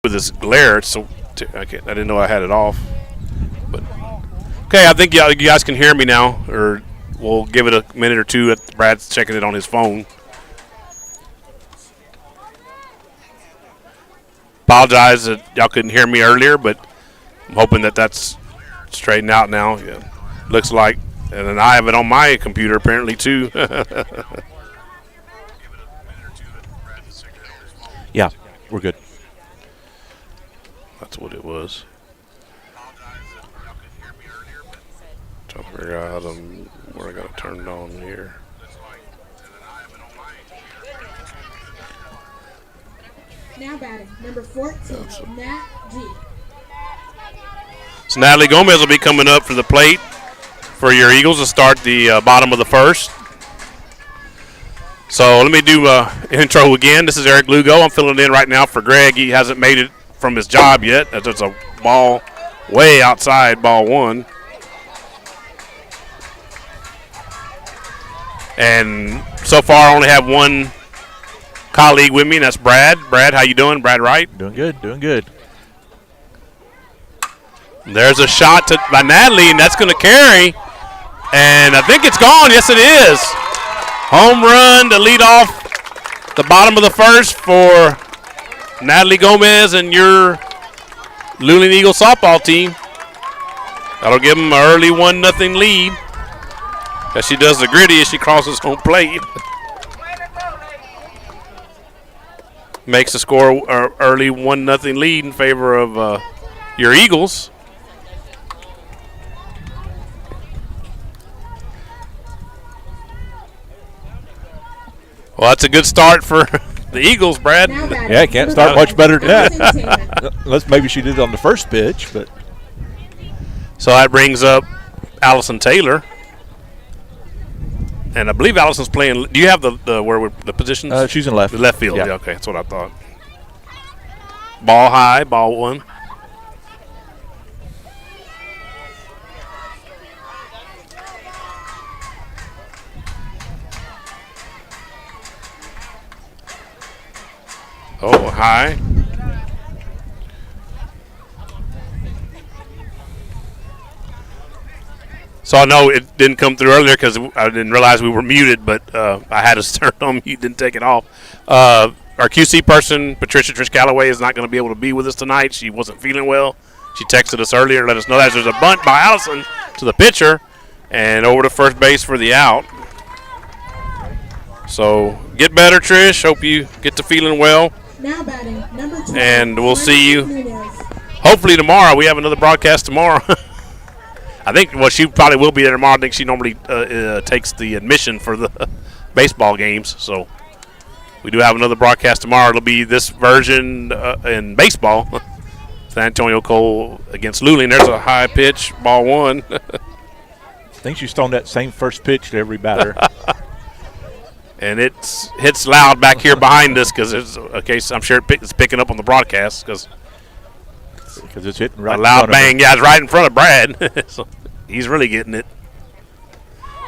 with this glare. It's so I didn't know I had it off. But okay, I think you guys can hear me now, or we'll give it a minute or two. Brad's checking it on his phone. Apologize that y'all couldn't hear me earlier, but I'm hoping that that's straightened out now. Yeah. Looks like, and then I have it on my computer apparently too. Yeah, we're good. That's what it was. Trying to figure out where I got it turned on here. Now batting, number 14, Nat G. So Natalie Gomez will be coming up for the plate for your Eagles to start the bottom of the first. So let me do intro again. This is Eric Lugo. I'm filling in right now for Greg. He hasn't made it from his job yet. There's a ball way outside, ball one. And so far I only have one colleague with me, and that's Brad. Brad, how you doing? Brad Wright? Doing good, doing good. There's a shot by Natalie, and that's going to carry. And I think it's gone. Yes, it is. Home run to lead off the bottom of the first for Natalie Gomez and your Luling Eagles softball team. That'll give them an early 1-0 lead. As she does the gritty as she crosses home plate. Makes the score early 1-0 lead in favor of your Eagles. Well, that's a good start for the Eagles, Brad. Yeah, can't start much better than that. Unless maybe she did it on the first pitch, but. So that brings up Allison Taylor. And I believe Allison's playing. Do you have the positions? She's in left. The left field. Yeah. Yeah, okay, that's what I thought. Ball high, ball one. Oh, high. So I know it didn't come through earlier because I didn't realize we were muted, but I had us turned on mute, didn't take it off. Our QC person, Patricia Trish Calloway, is not going to be able to be with us tonight. She wasn't feeling well. She texted us earlier, let us know that there's a bunt by Allison to the pitcher and over to first base for the out. So get better, Trish. Hope you get to feeling well. Now batting, number 12, And we'll see you Nunez. hopefully tomorrow. We have another broadcast tomorrow. I think, well, she probably will be there tomorrow. I think she normally takes the admission for the baseball games. So we do have another broadcast tomorrow. It'll be this version in baseball. It's Antonio Cole against Luling. There's a high pitch, ball one. I think she's thrown that same first pitch to every batter. And it hits loud back here behind us because it's a case. I'm sure it's picking up on the broadcast because it's hitting right a loud in front of bang. Yeah, it's right in front of Brad. So he's really getting it.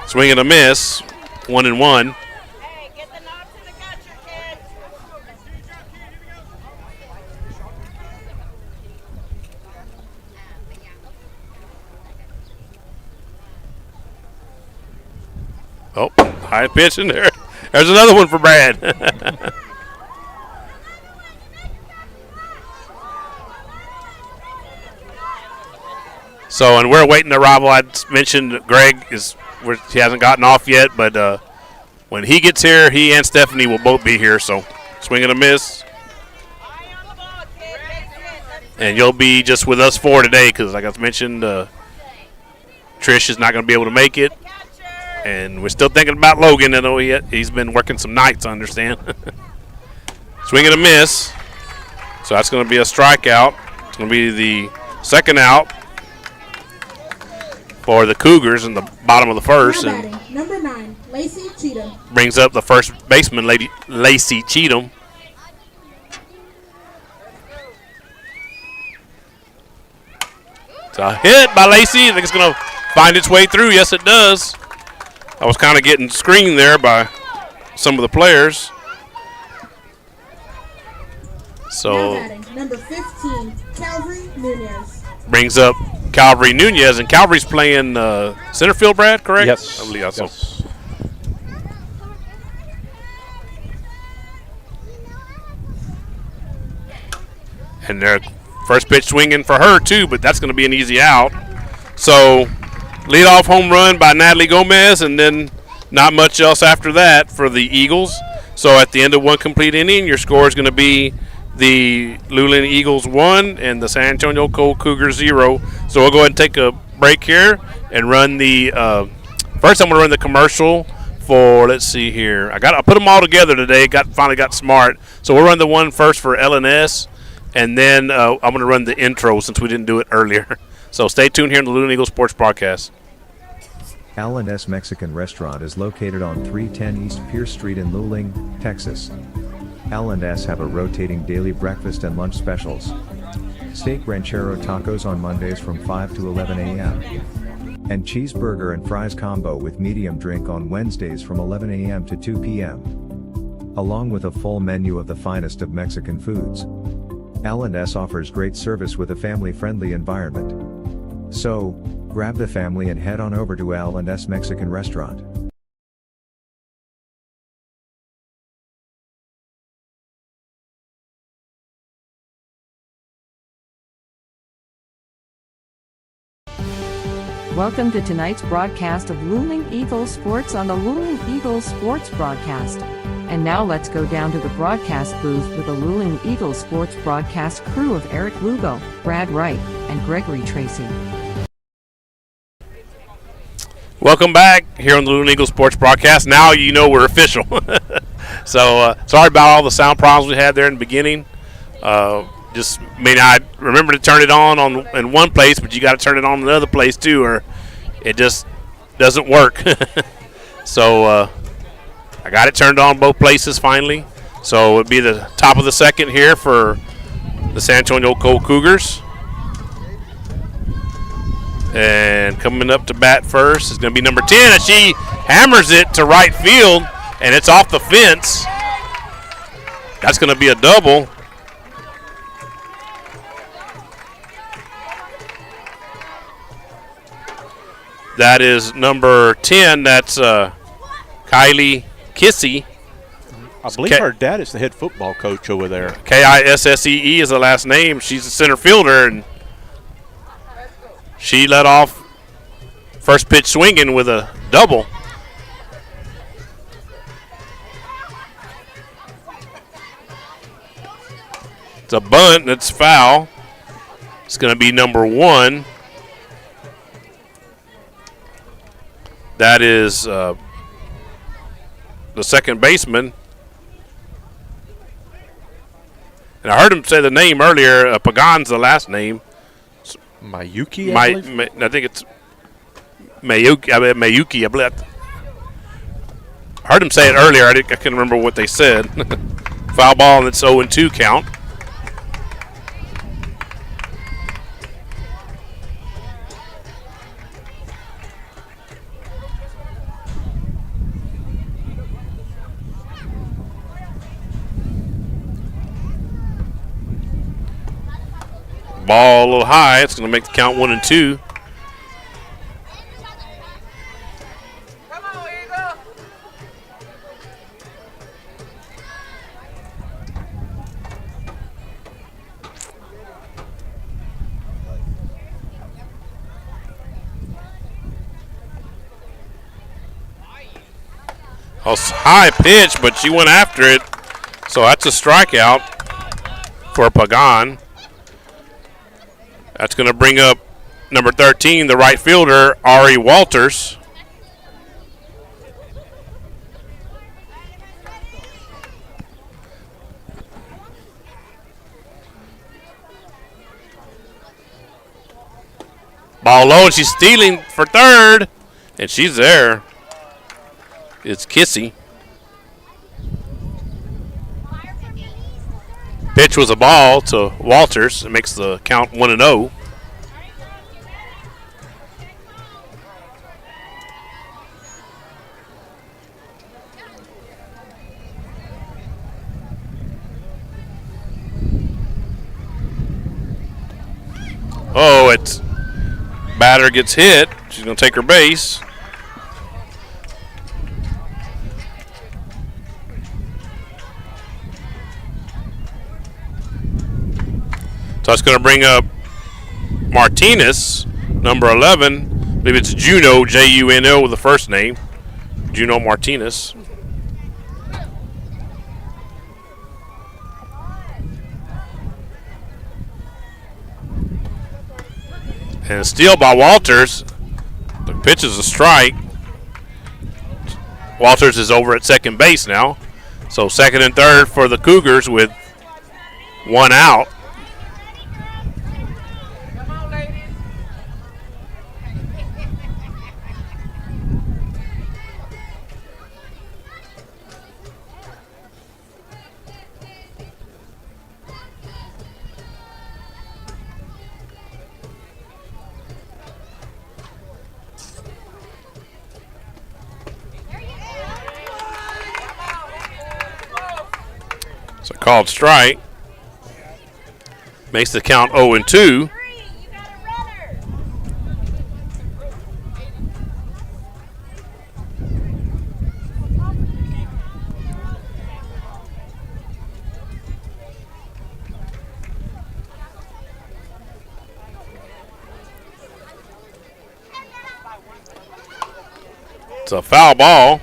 Swing and a miss. 1-1. Hey, get the knob to the catcher, kid. Oh, high pitch in there. There's another one for Brad. So, and we're awaiting the arrival. I mentioned Greg he hasn't gotten off yet, but when he gets here, he and Stephanie will both be here. So, swing and a miss. Eye on the ball, kid. That's it. And you'll be just with us four today because, like I mentioned, Trish is not going to be able to make it. And we're still thinking about Logan. I know he's been working some nights, I understand. Swing and a miss. So that's going to be a strikeout. It's going to be the second out for the Cougars in the bottom of the first. Now And batting, number 9, Lacey Cheatham. brings up the first baseman, Lacey Cheatham. It's a hit by Lacey. I think it's going to find its way through. Yes, it does. I was kind of getting screened there by some of the players. So batting, number 15, Calvary Nunez. brings up Calvary Nunez, and Calvary's playing center field, Brad, correct? Yes. I believe so. Yes. And their first pitch swinging for her, too, but that's going to be an easy out. So, leadoff home run by Natalie Gomez, and then not much else after that for the Eagles. So, at the end of one complete inning, your score is going to be the Luling Eagles 1 and the San Antonio Cole Cougars 0. So, we'll go ahead and take a break here and run the first I'm going to run the commercial for, let's see here. I put them all together today. Finally got smart. So, we'll run the one first for LNS. And then I'm going to run the intro since we didn't do it earlier. So stay tuned here on the Luling Eagles Sports Broadcast. L&S Mexican Restaurant is located on 310 East Pierce Street in Luling, Texas. L&S have a rotating daily breakfast and lunch specials. Steak ranchero tacos on Mondays from 5 to 11 a.m. And cheeseburger and fries combo with medium drink on Wednesdays from 11 a.m. to 2 p.m. Along with a full menu of the finest of Mexican foods. L&S offers great service with a family-friendly environment. So, grab the family and head on over to L&S Mexican Restaurant. Welcome to tonight's broadcast of Luling Eagles Sports on the Luling Eagles Sports Broadcast. And now let's go down to the broadcast booth with the Luling Eagles Sports Broadcast crew of Eric Lugo, Brad Wright, and Gregory Tracy. Welcome back here on the Luling Eagles Sports Broadcast. Now you know we're official. So sorry about all the sound problems we had there in the beginning. I remember to turn it on in one place, but you got to turn it on in another place too, or it just doesn't work. So I got it turned on both places finally. So it'll be the top of the second here for the San Antonio Cole Cougars. And coming up to bat first is going to be number 10, and she hammers it to right field, and it's off the fence. That's going to be a double. That is number 10. That's Kylie Kissy. I believe her dad is the head football coach over there. Kissee is the last name. She's a center fielder, and she led off first pitch swinging with a double. It's a bunt, and it's foul. It's going to be number 1. That is the second baseman. And I heard him say the name earlier. Pagan's the last name. Mayuki, I believe? I think it's Mayuki. I believe. I heard him say it earlier. I can't remember what they said. Foul ball, and it's 0-2 count. Ball a little high. It's going to make the count 1-2. Come on, Eagle. A high pitch, but she went after it. So that's a strikeout for Pagan. That's going to bring up number 13, the right fielder, Ari Walters. Ball low, and she's stealing for third, and she's there. It's Kissy. Pitch was a ball to Walters. It makes the count 1-0. Oh, it's batter gets hit. She's going to take her base. So it's going to bring up Martinez, number 11. I believe it's Juno, Juno with the first name. Juno Martinez. And a steal by Walters. The pitch is a strike. Walters is over at second base now. So second and third for the Cougars with one out. So called strike. Makes the count 0-2. It's a foul ball.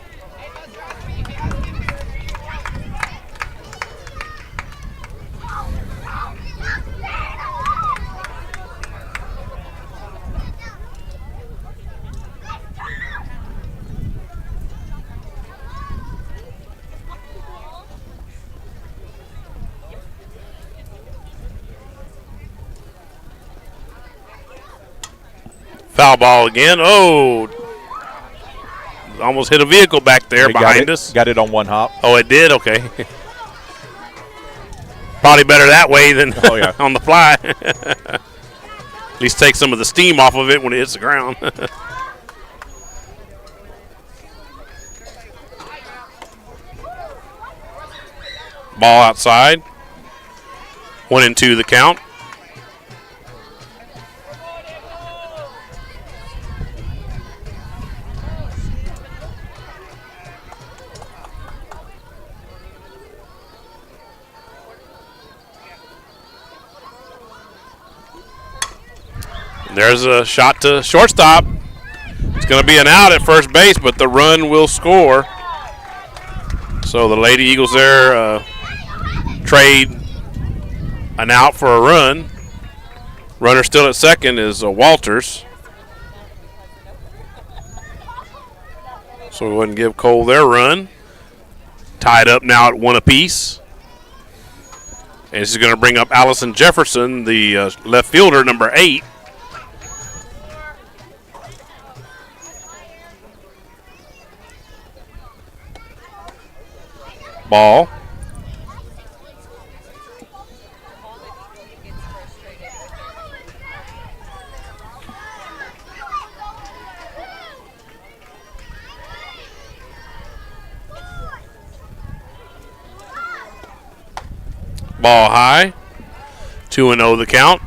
Foul ball again. Oh, almost hit a vehicle back there behind us. Got it on one hop. Oh, it did? Okay. Probably better that way than on the fly. At least take some of the steam off of it when it hits the ground. Ball outside. 1-2 the count. There's a shot to shortstop. It's going to be an out at first base, but the run will score. So the Lady Eagles there trade an out for a run. Runner still at second is Walters. So we wouldn't give Cole their run. Tied up now at 1 apiece. And this is going to bring up Allison Jefferson, the left fielder, number 8. Ball. Ball high. 2-0 the count.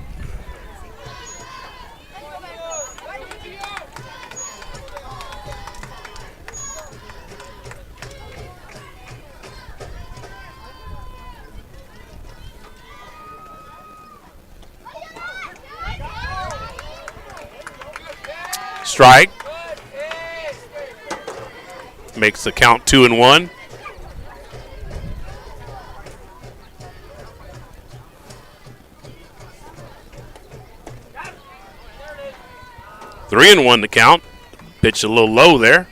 Strike. Makes the count 2-1. Three and 1 to count. Pitch a little low there.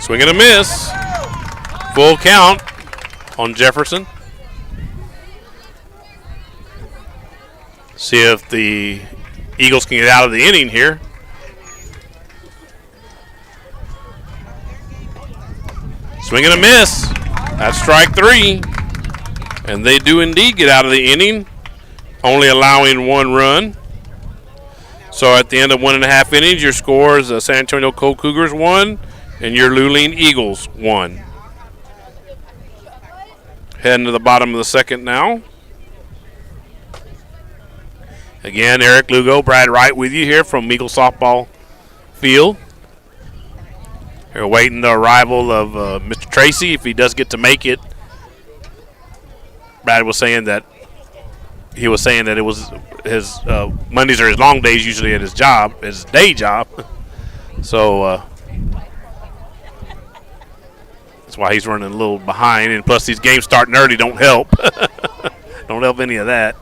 Swing and a miss. Full count on Jefferson. See if the Eagles can get out of the inning here. Swing and a miss. That's strike 3. And they do indeed get out of the inning, only allowing 1 run. So at the end of 1.5 innings, your score is San Antonio Cole Cougars 1 and your Luling Eagles 1. Heading to the bottom of the second now. Again, Eric Lugo, Brad Wright with you here from Eagle Softball Field. We're waiting the arrival of Mr. Tracy if he does get to make it. Brad was saying that it was his Mondays are his long days usually at his job, his day job. So that's why he's running a little behind. And plus these games starting early don't help. Don't help any of that.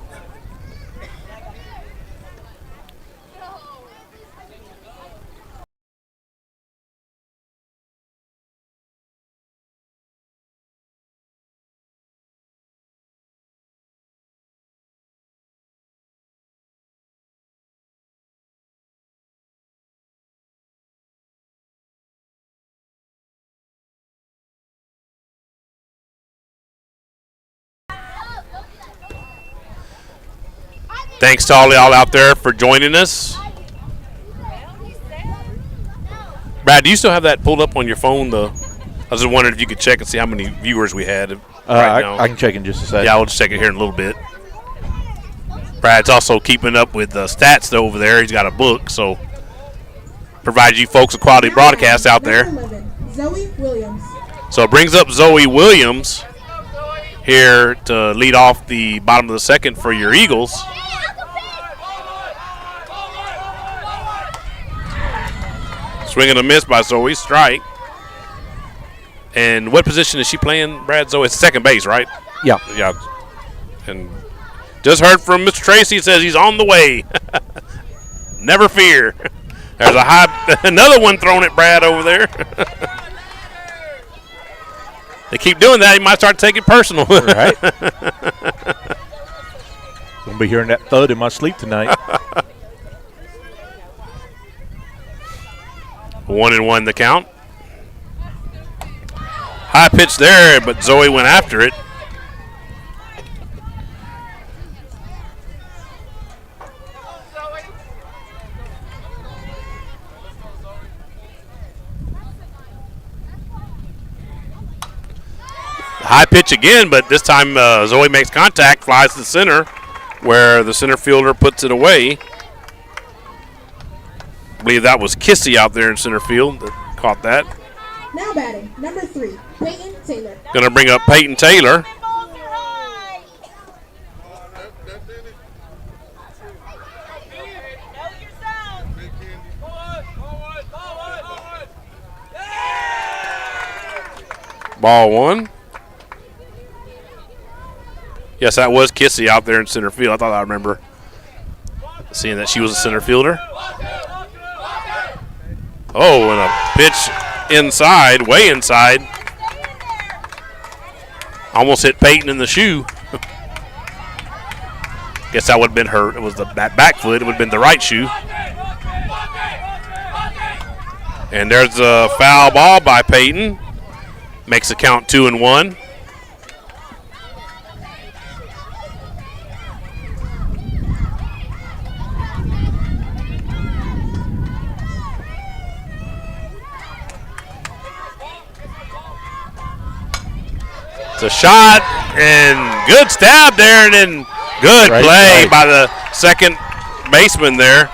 Thanks to all y'all out there for joining us. Brad, do you still have that pulled up on your phone? I was just wondering if you could check and see how many viewers we had right now. I can check in just a second. Yeah, we'll just check it here in a little bit. Brad's also keeping up with the stats over there. He's got a book, so provides you folks a quality broadcast out there. Number 11, Zoe Williams. So it brings up Zoe Williams here to lead off the bottom of the second for your Eagles. Swing and a miss by Zoe. Strike. And what position is she playing, Brad? Zoe? It's second base, right? Yeah. Yeah. And just heard from Mr. Tracy. Says he's on the way. Never fear. There's another one thrown at Brad over there. They keep doing that. He might start taking it personal. Right. Gonna be hearing that thud in my sleep tonight. 1-1 the count. High pitch there, but Zoe went after it. High pitch again, but this time Zoe makes contact, flies to the center, where the center fielder puts it away. I believe that was Kissy out there in center field that caught that. Now batting, number 3, Peyton Taylor. Going to bring up Peyton Taylor. Ball one. Yes, that was Kissy out there in center field. I thought I remember seeing that she was a center fielder. Oh, and a pitch inside, way inside. Almost hit Peyton in the shoe. Guess that would have been her. It was the back foot. It would have been the right shoe. And there's a foul ball by Peyton. Makes the count 2-1. It's a shot and good stab there, and then good play by the second baseman there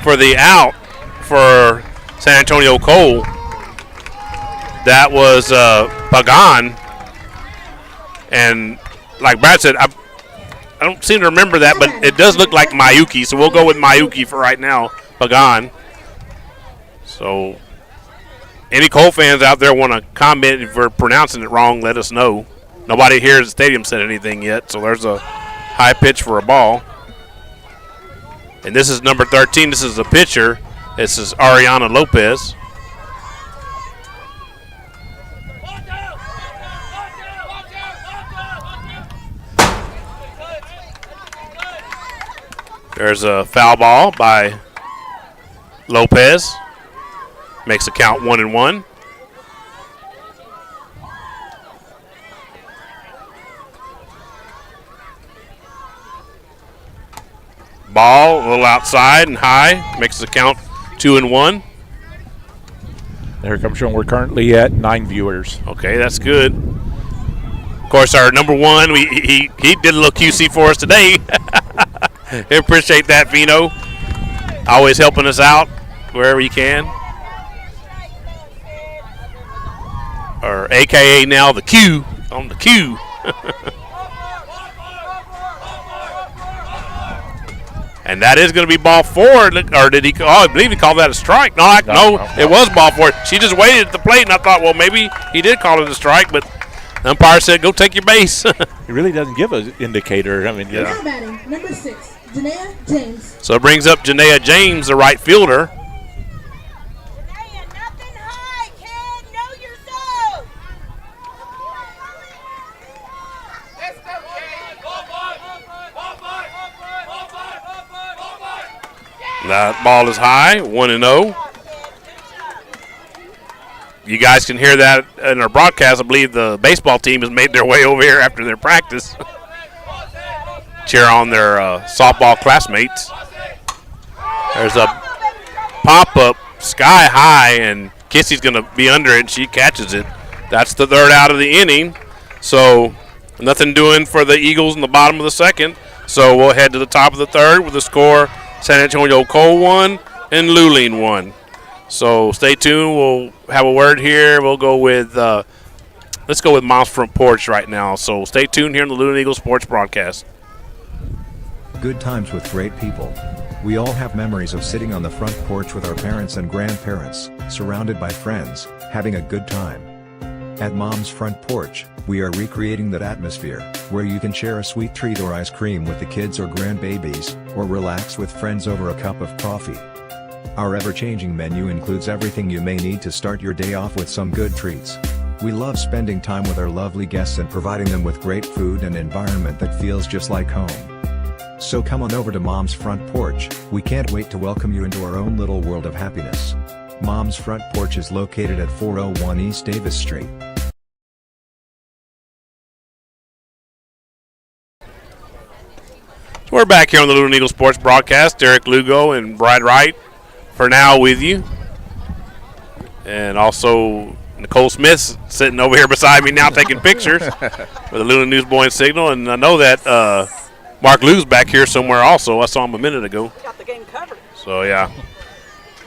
for the out for San Antonio Cole. That was Pagan. And like Brad said, I don't seem to remember that, but it does look like Mayuki, so we'll go with Mayuki for right now, Pagan. So any Cole fans out there want to comment if we're pronouncing it wrong, let us know. Nobody here at the stadium said anything yet, so there's a high pitch for a ball. And this is number 13. This is the pitcher. This is Ariana Lopez. There's a foul ball by Lopez. Makes the count 1-1. Ball a little outside and high. Makes the count 2-1. There it comes from. We're currently at 9 viewers. Okay, that's good. Of course, our number one, he did a little QC for us today. We appreciate that, Vino. Always helping us out wherever he can. Or AKA now the Q on the Q. And that is going to be ball forward. Or did he? Oh, I believe he called that a strike. No, it was ball forward. She just waited at the plate, and I thought, well, maybe he did call it a strike, but the umpire said, go take your base. He really doesn't give an indicator. I mean, Now batting, number 6, Janaea James. So it brings up Janaea James, the right fielder. Janaea, nothing high, kid. Know your zone. That ball is high, 1-0. You guys can hear that in our broadcast. I believe the baseball team has made their way over here after their practice. Cheer on their softball classmates. There's a pop-up sky high, and Kissy's going to be under it, and she catches it. That's the third out of the inning. So nothing doing for the Eagles in the bottom of the second. So we'll head to the top of the third with the score San Antonio Cole 1 and Luling 1. So stay tuned. We'll have a word here. We'll go with let's go with Mom's Front Porch right now. So stay tuned here on the Luling Eagles Sports Broadcast. Good times with great people. We all have memories of sitting on the front porch with our parents and grandparents, surrounded by friends, having a good time. At Mom's Front Porch, we are recreating that atmosphere, where you can share a sweet treat or ice cream with the kids or grandbabies, or relax with friends over a cup of coffee. Our ever-changing menu includes everything you may need to start your day off with some good treats. We love spending time with our lovely guests and providing them with great food and environment that feels just like home. So come on over to Mom's Front Porch. We can't wait to welcome you into our own little world of happiness. Mom's Front Porch is located at 401 East Davis Street. We're back here on the Luling Eagles Sports Broadcast. Derek Lugo and Brad Wright for now with you. And also Nicole Smith's sitting over here beside me now taking pictures for the Luling Newsboy and Signal. And I know that Mark Lou's back here somewhere also. I saw him a minute ago. Got the game covered. So, yeah,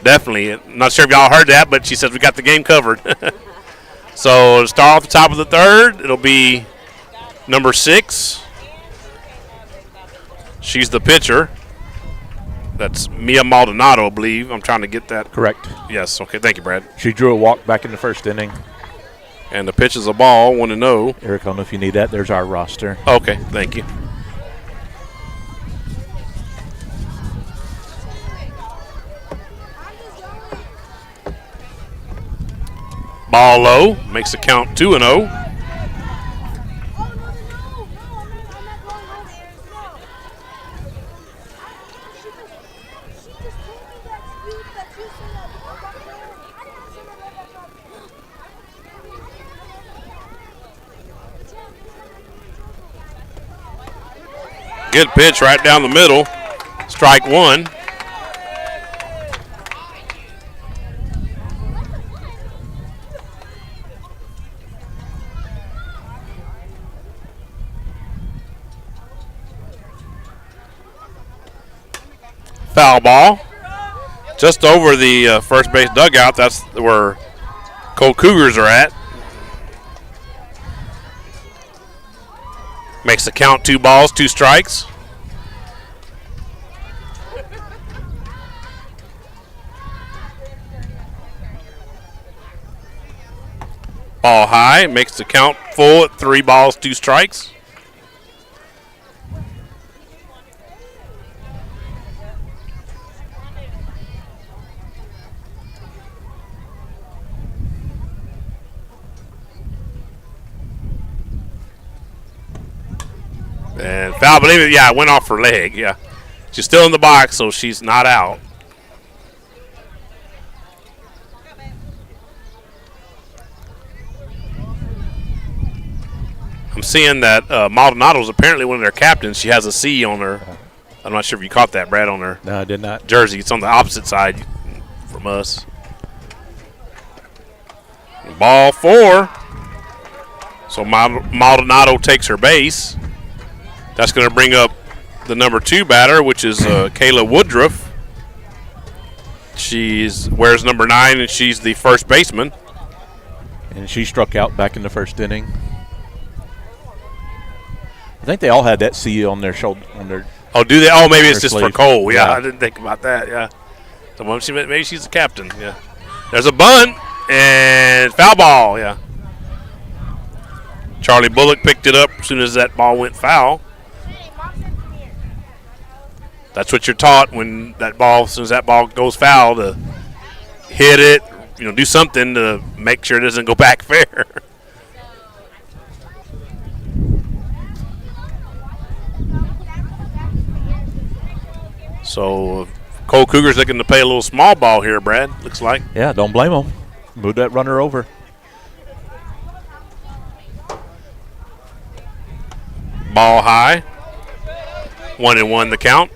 definitely. I'm not sure if y'all heard that, but she says we got the game covered. So to start off the top of the third, it'll be number 6. She's the pitcher. That's Mia Maldonado, I believe. I'm trying to get that. Correct. Yes, okay. Thank you, Brad. She drew a walk back in the first inning. And the pitch is a ball, 1-0. Eric, I don't know if you need that. There's our roster. Okay, thank you. Ball low, makes the count 2-0. Good pitch right down the middle. Strike 1. Foul ball. Just over the first base dugout. That's where Cole Cougars are at. Makes the count 2 balls, 2 strikes. Ball high, makes the count full at 3 balls, 2 strikes. And foul, I believe it, yeah, it went off her leg, yeah. She's still in the box, so she's not out. I'm seeing that Maldonado is apparently one of their captains. She has a C on her I'm not sure if you caught that, Brad, on her No, I did not. jersey. It's on the opposite side from us. Ball 4. So Maldonado takes her base. That's going to bring up the number 2 batter, which is Kayla Woodruff. Wears number 9, and she's the first baseman. And she struck out back in the first inning. I think they all had that C on their shoulder. Oh, do they? Oh, maybe it's just sleeve. for Cole. Yeah, Yeah. I didn't think about that. Yeah. So maybe she's the captain. Yeah. There's a bunt and foul ball. Yeah. Charlie Bullock picked it up as soon as that ball went foul. That's what you're taught when as soon as that ball goes foul, to hit it, do something to make sure it doesn't go back fair. So Cole Cougars looking to play a little small ball here, Brad, looks like. Yeah, don't blame them. Move that runner over. Ball high. 1-1 the count.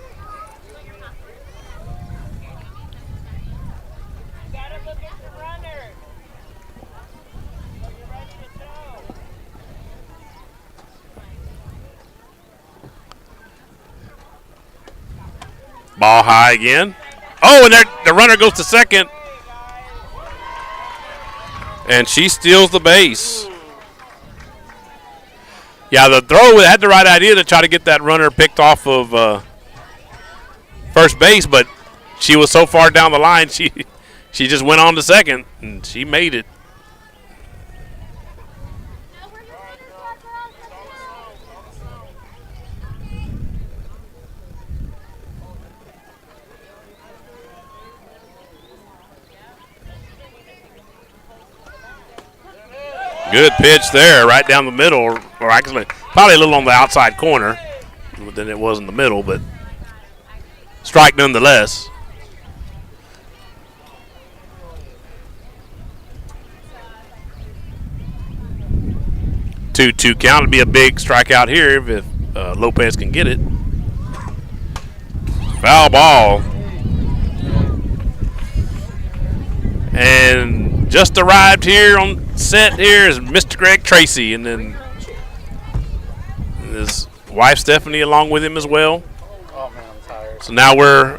Ball high again. Oh, and the runner goes to second. And she steals the base. Yeah, the throw had the right idea to try to get that runner picked off of first base, but she was so far down the line, she just went on to second, and she made it. Good pitch there, right down the middle, or actually probably a little on the outside corner than it was in the middle, but strike nonetheless. Two count would be a big strikeout here if Lopez can get it. Foul ball. And just arrived here on set here is Mr. Greg Tracy, and then his wife Stephanie along with him as well. Oh man, I'm tired. So now we're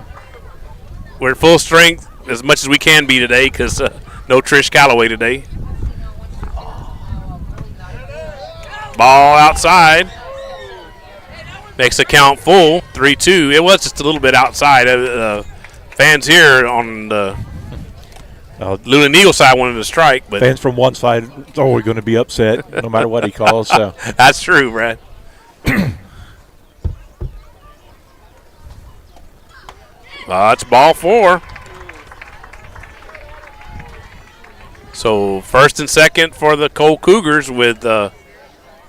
at full strength as much as we can be today, because no Trish Calloway today. Ball outside. Makes the count full, 3-2. It was just a little bit outside. Fans here on the Luling Eagles side wanted to strike, but fans from one side are always going to be upset no matter what he calls. So that's true, Brad. It's ball 4. So first and second for the Cole Cougars with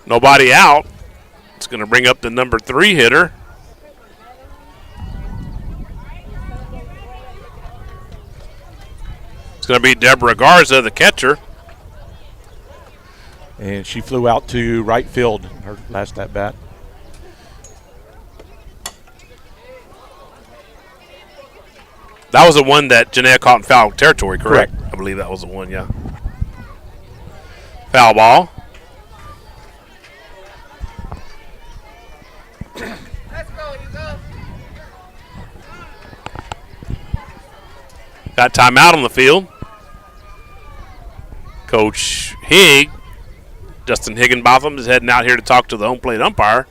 nobody out. It's going to bring up the number 3 hitter. It's going to be Deborah Garza, the catcher. and she flew out to right field her last at bat. That was the one that Janaea caught in foul territory, correct? I believe that was the one, yeah. Foul ball. Let's go, you go. Got timeout on the field. Coach Higg, Justin Higginbotham, is heading out here to talk to the home plate umpire.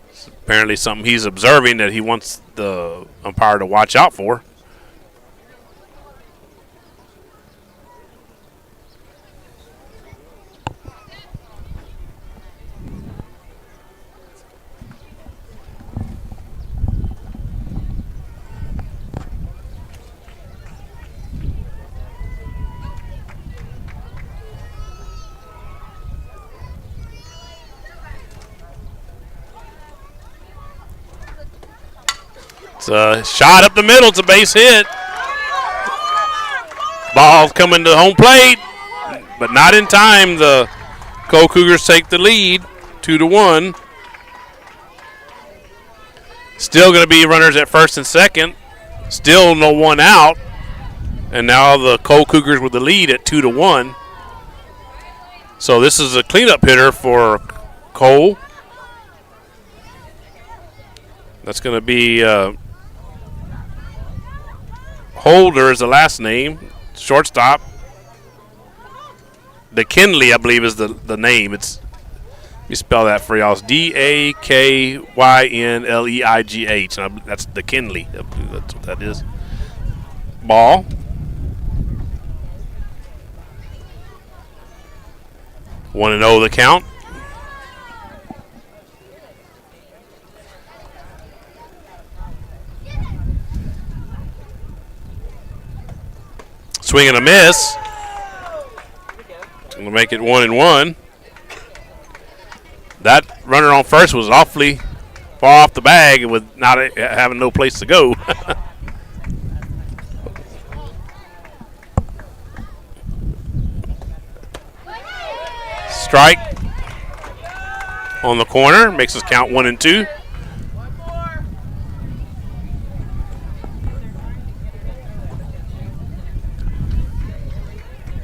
It's apparently something he's observing that he wants the umpire to watch out for. It's a shot up the middle. It's a base hit. Ball coming to home plate, but not in time. The Cole Cougars take the lead, 2-1. Still going to be runners at first and second. Still no one out. And now the Cole Cougars with the lead at 2-1. So this is a cleanup hitter for Cole. That's going to be Holder is the last name. Shortstop. DeKinley, I believe, is the name. Let me spell that for y'all. It's DAKYNLEIGH. That's DeKinley. That's what that is. Ball. 1-0 the count. Swing and a miss. Going to make it 1-1. That runner on first was awfully far off the bag with not having no place to go. Strike on the corner makes us count 1-2.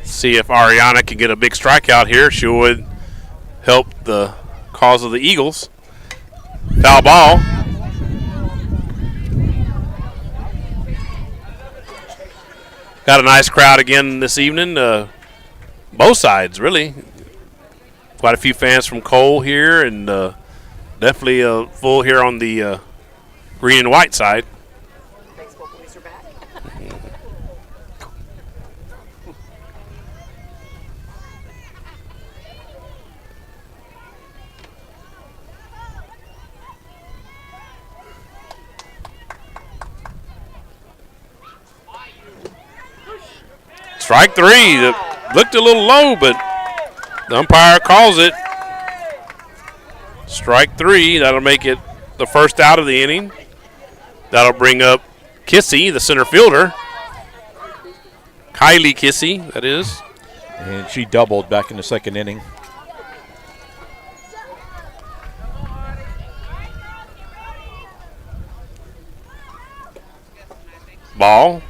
See if Ariana can get a big strikeout here. She would help the cause of the Eagles. Foul ball. Got a nice crowd again this evening. Both sides, really. Quite a few fans from Cole here, and definitely full here on the green and white side. Baseball boys are back. Strike three. It looked a little low, but the umpire calls it. Strike three. That'll make it the first out of the inning. That'll bring up Kissy, the center fielder. Kylie Kissy, that is. And she doubled back in the second inning. Ball.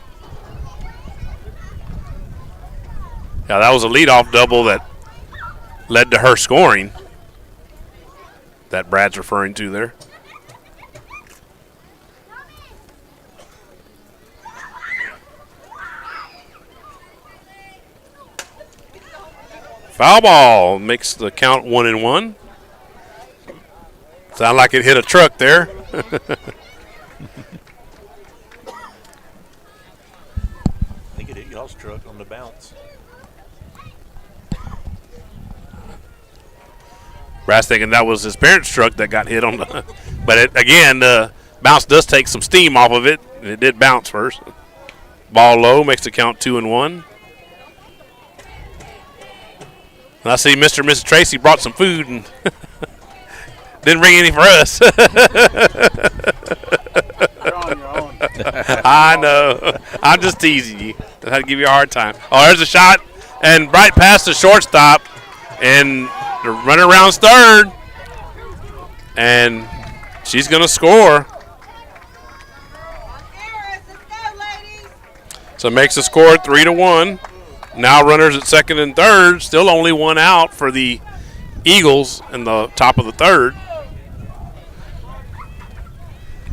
Yeah, that was a leadoff double that led to her scoring. That Brad's referring to there. Foul ball makes the count 1-1. Sound like it hit a truck there. I think it hit y'all's truck on the bounce. Brad's thinking that was his parents' truck that got hit on the. But again, the bounce does take some steam off of it. And it did bounce first. Ball low makes the count 2-1. And I see Mr. and Mrs. Tracy brought some food and didn't bring any for us. You're on your own. I know. I'm just teasing you. I had to give you a hard time. Oh, there's a shot. And right past the shortstop. And the runner rounds third. And she's going to score. So it makes the score 3-1. Now runners at second and third. Still only one out for the Eagles in the top of the third.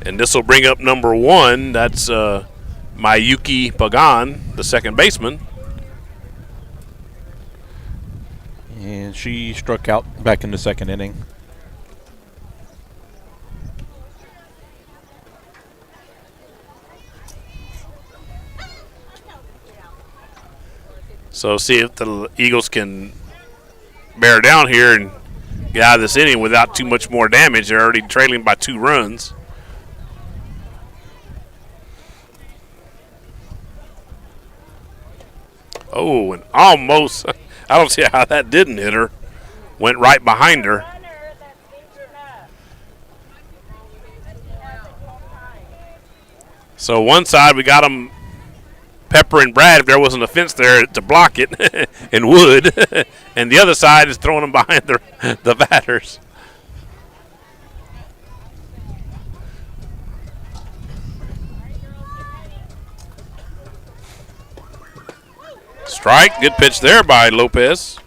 And this will bring up number one. That's Mayuki Pagan, the second baseman. And she struck out back in the second inning. So see if the Eagles can bear down here and get out of this inning without too much more damage. They're already trailing by 2 runs. Oh, and almost, I don't see how that didn't hit her. Went right behind her. So one side we got them peppering Brad if there wasn't a fence there to block it and wood. And the other side is throwing them behind the batters. Strike. Good pitch there by Lopez.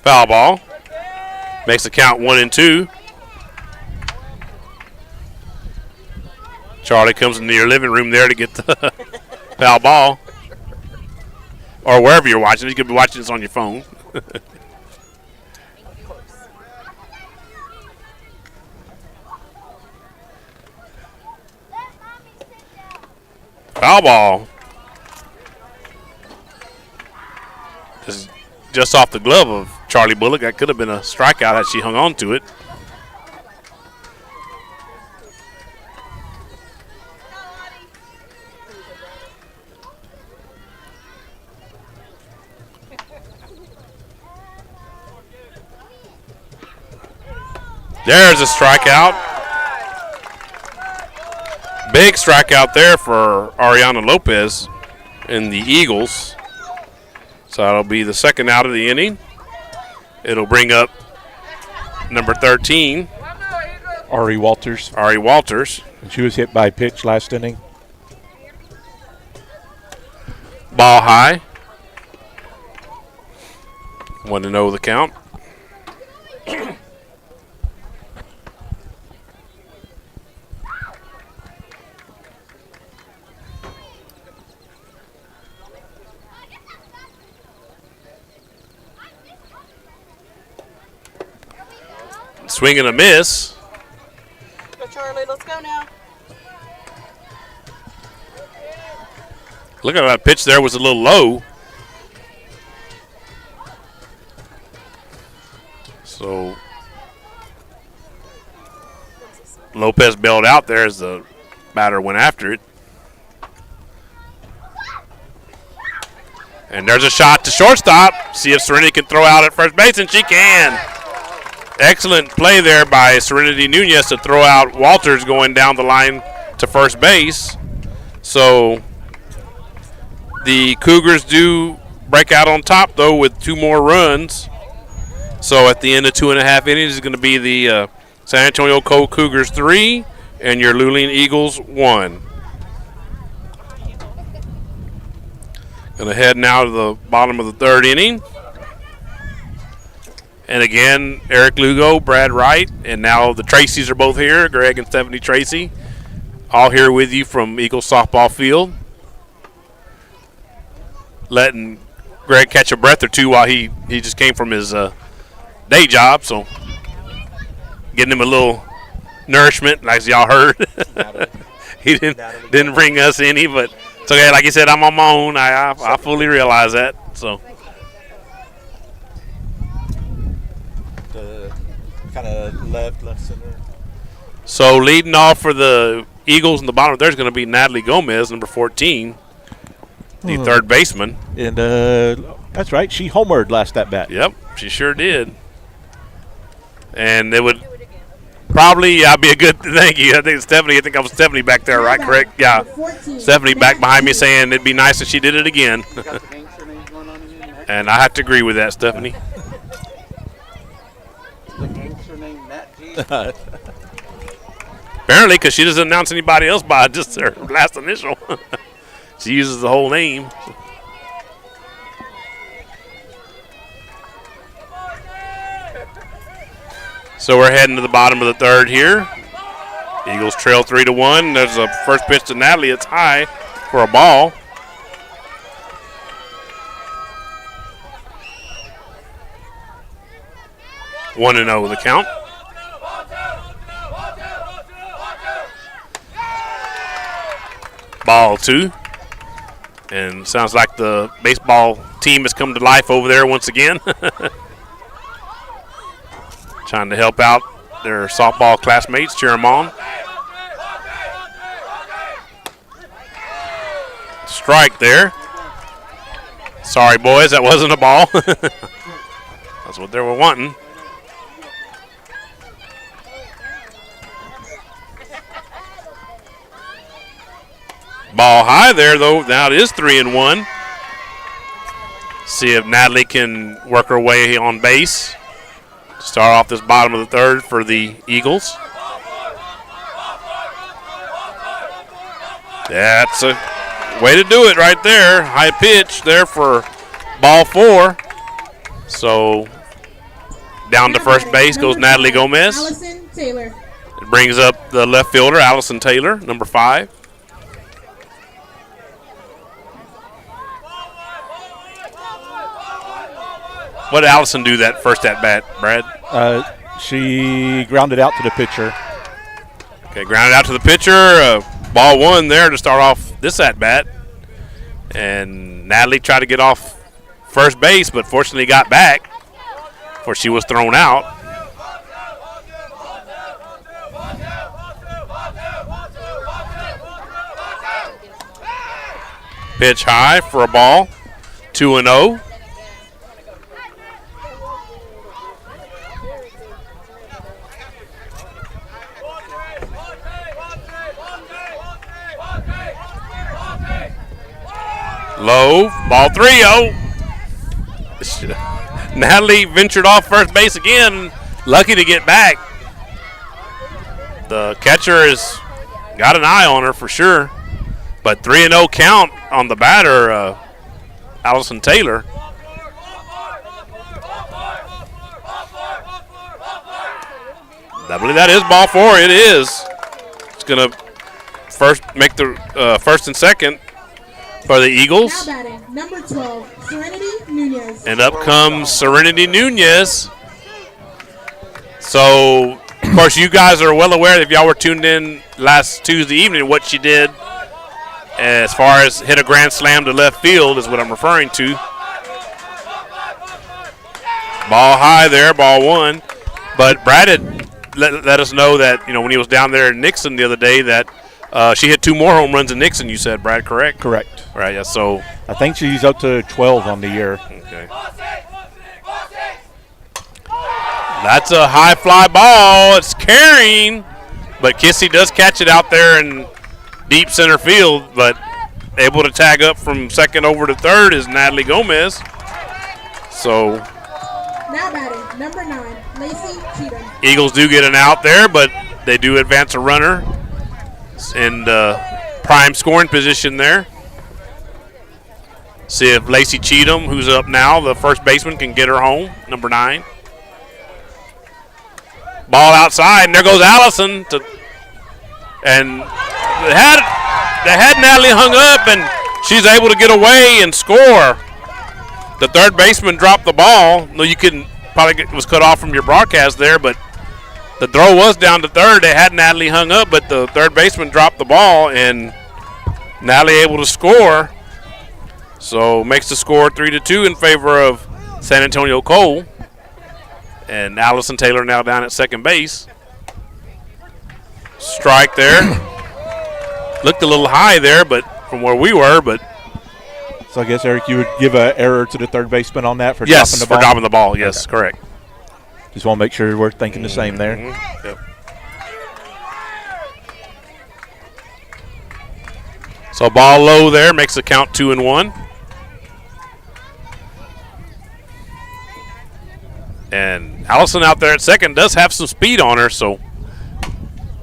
Foul ball. Makes the count 1-2. Charlie comes into your living room there to get the foul ball. Or wherever you're watching. You could be watching this on your phone. Foul ball. Just off the glove of Charlie Bullock. That could have been a strikeout had she hung on to it. There's a strikeout. Big strikeout there for Ariana Lopez and the Eagles. So that'll be the second out of the inning. It'll bring up number 13. Ari Walters. Ari Walters. She was hit by a pitch last inning. Ball high. 1-0 the count. Swing and a miss. Go, Charlie. Let's go now. Look at that pitch there was a little low. So Lopez bailed out there as the batter went after it. And there's a shot to shortstop. See if Serenity can throw out at first base, and she can. Excellent play there by Serenity Nunez to throw out Walters going down the line to first base. So the Cougars do break out on top, though, with 2 more runs. So at the end of 2.5 innings is going to be the San Antonio Cole Cougars 3 and your Luling Eagles 1. Going to head now to the bottom of the 3rd inning. And again, Eric Lugo, Brad Wright, and now the Tracys are both here, Greg and Stephanie Tracy, all here with you from Eagles softball field. Letting Greg catch a breath or two while he just came from his day job, so getting him a little nourishment, like y'all heard. He didn't bring us any, but it's okay. Like you said, I'm on my own. I fully realize that. So. Kind of left center. So leading off for the Eagles in the bottom, there's going to be Natalie Gomez, number 14, the third baseman. And that's right, she homered last at bat. Yep, she sure did. And it would probably be a good thank you. I think I was Stephanie back there, right? Correct? Yeah. Stephanie back behind me saying it'd be nice if she did it again. And I have to agree with that, Stephanie. Apparently, because she doesn't announce anybody else by just their last initial. She uses the whole name. So we're heading to the bottom of the 3rd here. Eagles trail 3-1. There's a first pitch to Natalie. It's high for a ball. One and 0 the count. Ball 2. And sounds like the baseball team has come to life over there once again. Trying to help out their softball classmates, cheer them on. Strike there. Sorry, boys, that wasn't a ball. That's what they were wanting. Ball high there, though. Now it is 3-1. See if Natalie can work her way on base. Start off this bottom of the third for the Eagles. That's a way to do it right there. High pitch there for ball 4. So down to first base goes Natalie Gomez. Allison Taylor. It brings up the left fielder, Allison Taylor, number 5. What did Allison do that first at bat, Brad? She grounded out to the pitcher. Okay, grounded out to the pitcher. Ball 1 there to start off this at bat. And Natalie tried to get off first base, but fortunately got back before she was thrown out. Pitch high for a ball. 2-0. Low, ball 3-0. Natalie ventured off first base again, lucky to get back. The catcher has got an eye on her for sure, but 3-0 count on the batter, Allison Taylor. I believe that is ball 4. It is. It's going to first make the first and second for the Eagles. Now batting, number 12, Serenity Nunez. And up comes Serenity Nunez. So, of course, you guys are well aware, if y'all were tuned in last Tuesday evening, what she did as far as hit a grand slam to left field is what I'm referring to. Ball high there, ball 1. But Brad had let us know that, when he was down there in Nixon the other day, that she hit 2 more home runs than Nixon, you said, Brad, correct? Correct. Right, yeah, so. I think she's up to 12 on the year. Okay. That's a high fly ball. It's carrying, but Kissy does catch it out there in deep center field, but able to tag up from second over to third is Natalie Gomez. So. Now batting, number 9, Lacey Cheatham. Eagles do get an out there, but they do advance a runner in prime scoring position there. See if Lacey Cheatham, who's up now, the first baseman, can get her home, number 9. Ball outside, and there goes Allison. And they had Natalie hung up, and she's able to get away and score. The third baseman dropped the ball. No, you couldn't, probably was cut off from your broadcast there, but the throw was down to third. They had Natalie hung up, but the third baseman dropped the ball, and Natalie able to score. So makes the score 3-2 in favor of San Antonio Cole. And Allison Taylor now down at second base. Strike there. Looked a little high there, but from where we were, but. So I guess, Eric, you would give an error to the third baseman on that for yes, dropping the ball? for dropping the ball. Yes, okay. Correct. Just want to make sure we're thinking the same there. Mm-hmm. Yep. So ball low there makes the count 2-1. And Allison out there at second does have some speed on her, so.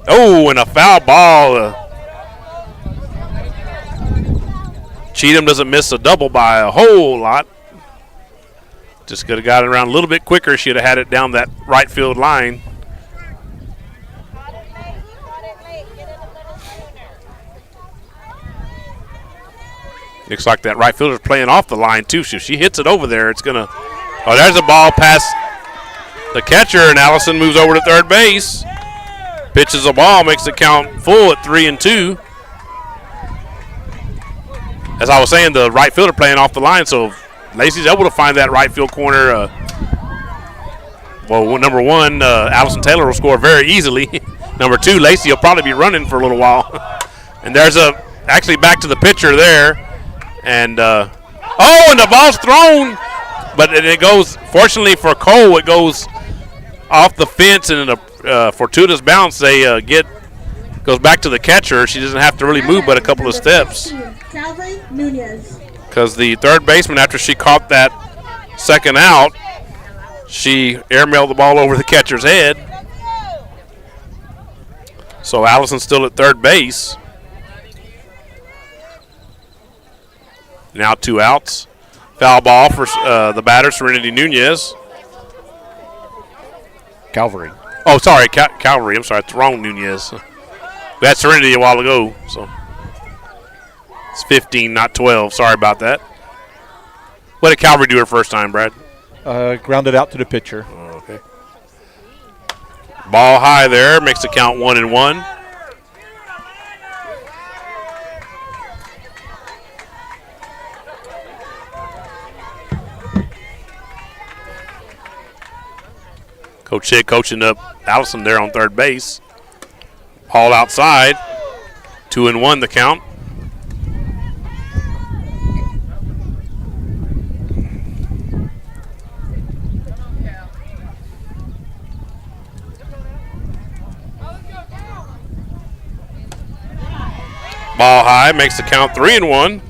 Oh, and a foul ball. Cheatham doesn't miss a double by a whole lot. Just could have got it around a little bit quicker. She'd have had it down that right field line. Looks like that right fielder's playing off the line, too. So if she hits it over there, it's going to. Oh, there's a ball past the catcher, and Allison moves over to third base. Pitches a ball, makes the count full at 3-2. As I was saying, the right fielder playing off the line, so Lacey's able to find that right field corner. Number 1, Allison Taylor will score very easily. Number 2, Lacey will probably be running for a little while. And there's actually back to the pitcher there. And, and the ball's thrown. But it goes, fortunately for Cole, it goes off the fence, and in a fortuitous bounce, they Goes back to the catcher. She doesn't have to really move but a couple of steps. Calvary Nunez. Because the third baseman, after she caught that second out, she airmailed the ball over the catcher's head. So Allison's still at third base. Now 2 outs. Foul ball for the batter, Serenity Nunez. Calvary. Oh, sorry, Calvary. I'm sorry, it's wrong Nunez. We had Serenity a while ago, so it's 15, not 12. Sorry about that. What did Calvary do her first time, Brad? Grounded out to the pitcher. Oh, okay. Ball high there, makes the count 1-1. Coach Hick coaching up Allison there on third base. Ball outside. 2-1 the count. Ball high, makes the count 3-1.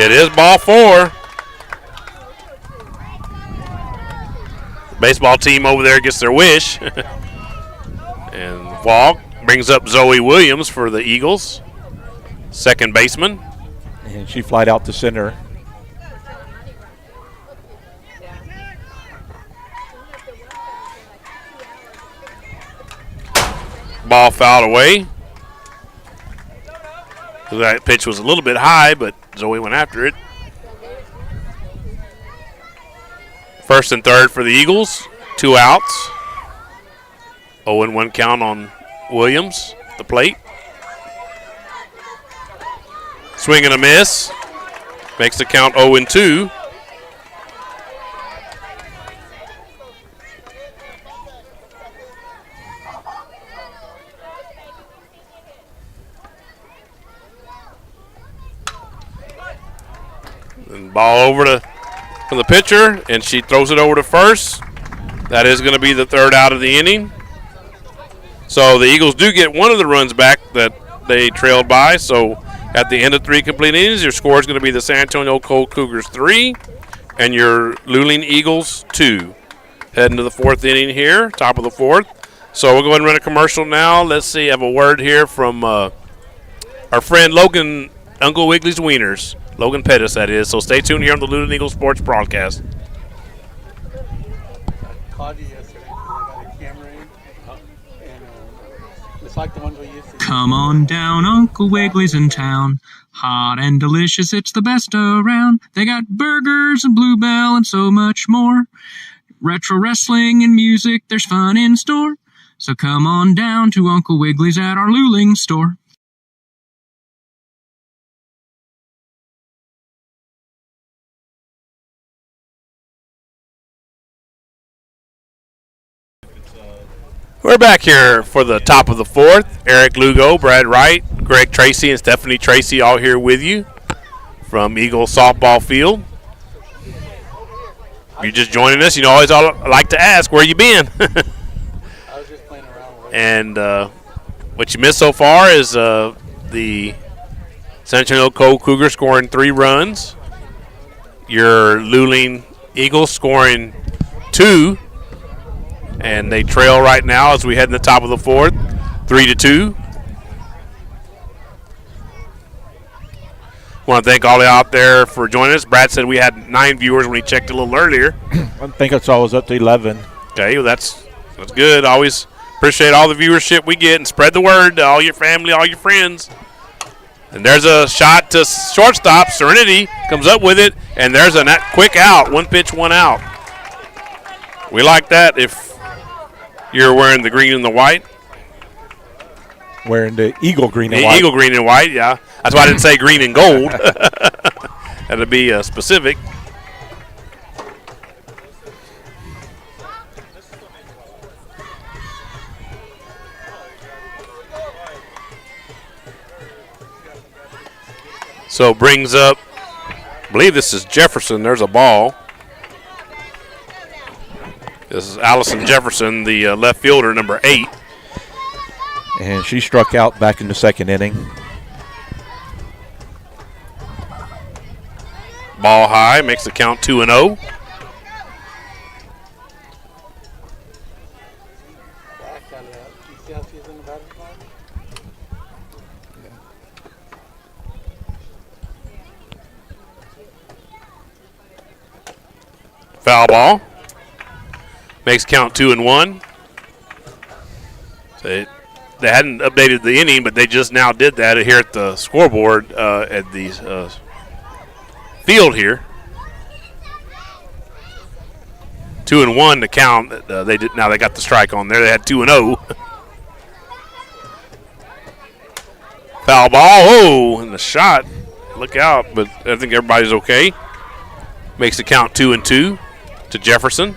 It is ball 4. Baseball team over there gets their wish. And walk brings up Zoe Williams for the Eagles. Second baseman. And she flied out to center. Ball fouled away. That pitch was a little bit high, but Zoe went after it. First and third for the Eagles. 2 outs. 0-1 count on Williams, the plate. Swing and a miss. Makes the count 0-2. And ball over from the pitcher, and she throws it over to first. That is going to be the third out of the inning. So the Eagles do get one of the runs back that they trailed by. So at the end of 3 complete innings, your score is going to be the San Antonio Cole Cougars 3 and your Luling Eagles 2. Heading to the 4th inning here, top of the 4th. So we'll go ahead and run a commercial now. Let's see, I have a word here from our friend Logan, Uncle Wiggly's Wieners. Logan Pettis, that is. So stay tuned here on the Luling Eagles Sports broadcast. Come on down, Uncle Wiggly's in town. Hot and delicious, it's the best around. They got burgers and Bluebell and so much more. Retro wrestling and music, there's fun in store. So come on down to Uncle Wiggly's at our Luling store. We're back here for the top of the 4th. Eric Lugo, Brad Wright, Greg Tracy, and Stephanie Tracy all here with you from Eagles softball field. If you're just joining us, you know, always like to ask, where you been? I was just playing around. And what you missed so far is the San Antonio Cole Cougars scoring 3 runs. Your Luling Eagles scoring 2. And they trail right now as we head in the top of the 4th, 3-2. Want to thank all out there for joining us. Brad said we had 9 viewers when he checked a little earlier. I think it's always up to 11. Okay, well that's good. Always appreciate all the viewership we get and spread the word to all your family, all your friends. And there's a shot to shortstop. Serenity comes up with it, and there's a quick out. 1 pitch, 1 out. We like that if you're wearing the green and the white. Wearing the Eagle green and white. Eagle green and white, yeah. That's why I didn't say green and gold. That'd be specific. So brings up, I believe this is Jefferson. There's a ball. This is Allison Jefferson, the left fielder, number 8. And she struck out back in the second inning. Ball high, makes the count 2-0. Foul ball. Makes count 2-1. So they hadn't updated the inning, but they just now did that here at the scoreboard at the field here. 2-1 to count. They did now. They got the strike on there. They had 2-0. Foul ball. Oh, and the shot. Look out! But I think everybody's okay. Makes the count 2-2 to Jefferson.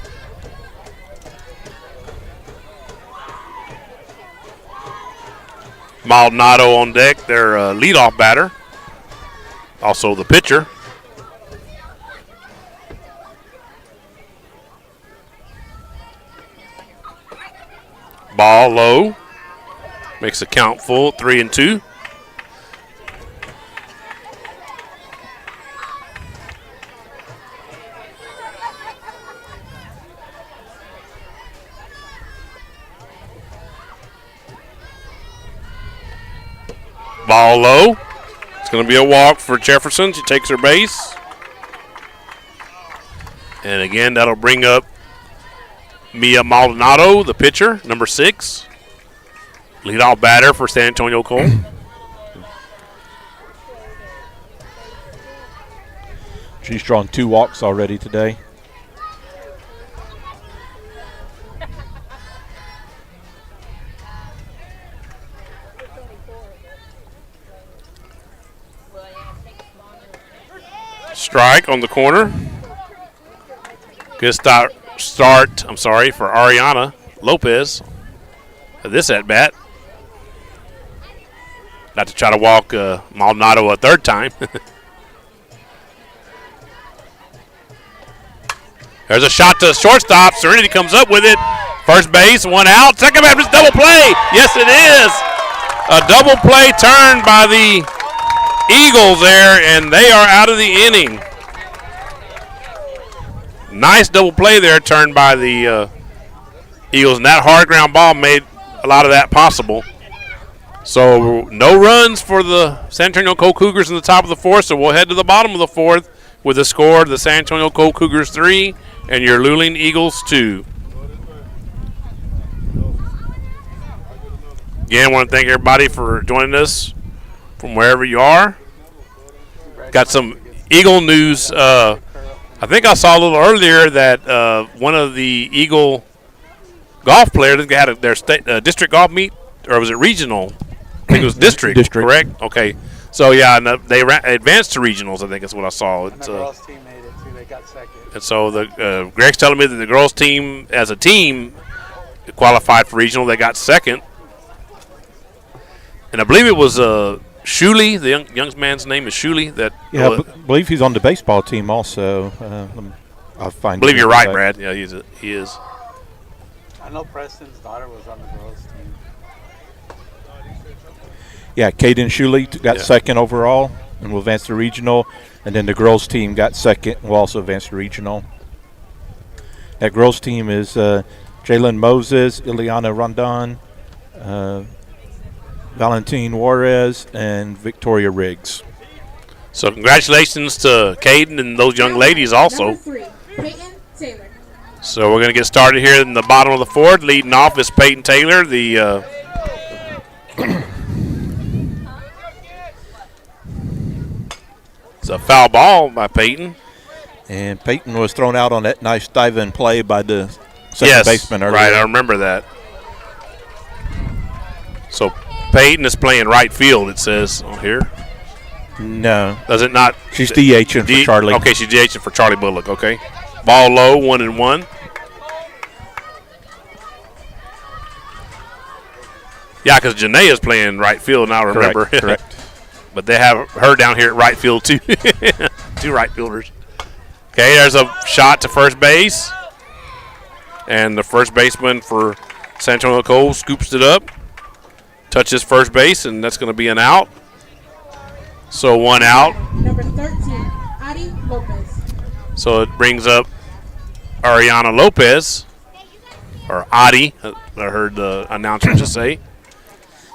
Maldonado on deck, their leadoff batter. Also the pitcher. Ball low. Makes the count full, 3-2. Ball low. It's going to be a walk for Jefferson. She takes her base. And again, that'll bring up Mia Maldonado, the pitcher, number 6. Leadoff batter for San Antonio Cole. She's drawn 2 walks already today. Strike on the corner. Good start for Ariana Lopez at this at-bat. Not to try to walk Maldonado a third time. There's a shot to the shortstop. Serenity comes up with it. First base, 1 out. Second base, double play. Yes, it is. A double play turn by the Eagles there, and they are out of the inning. Nice double play there turned by the Eagles, and that hard ground ball made a lot of that possible. So no runs for the San Antonio Cole Cougars in the top of the 4th, so we'll head to the bottom of the 4th with the score of the San Antonio Cole Cougars 3 and your Luling Eagles 2. Again, I want to thank everybody for joining us from wherever you are. Got some Eagle news. I think I saw a little earlier that one of the Eagle golf players had their state district golf meet, or was it regional? I think it was district. Correct? Okay. So, yeah, and they advanced to regionals, I think is what I saw. And the girls' team made it, too. They got second. And so Greg's telling me that the girls' team, as a team, qualified for regional. They got second. And I believe it was Shuley, the young man's name is Shuley. I believe he's on the baseball team also. I'll find. I believe you're right, Brad. Yeah, he is. I know Preston's daughter was on the girls' team. Yeah, Caden Shuley got second overall and will advance to regional. And then the girls' team got second and will also advance to regional. That girls' team is Jalen Moses, Ileana Rondon, Valentine Juarez, and Victoria Riggs. So congratulations to Caden and those young ladies also. Number 3, Peyton Taylor. So we're going to get started here in the bottom of the 4th. Leading off is Peyton Taylor, the it's a foul ball by Peyton. And Peyton was thrown out on that nice dive-in play by the second baseman earlier. Right, I remember that. So Peyton is playing right field, it says on here. No. Does it not? She's DHing for Charlie. Okay, she's DHing for Charlie Bullock, okay. Ball low, 1-1. Yeah, because Janae is playing right field now, remember. Correct. but they have her down here at right field too. 2 right fielders. Okay, there's a shot to first base. And the first baseman for San Antonio Cole scoops it up, touches first base, and that's going to be an out. So 1 out. Number 13, Adi Lopez. So it brings up Ariana Lopez, or Adi, I heard the announcer just say.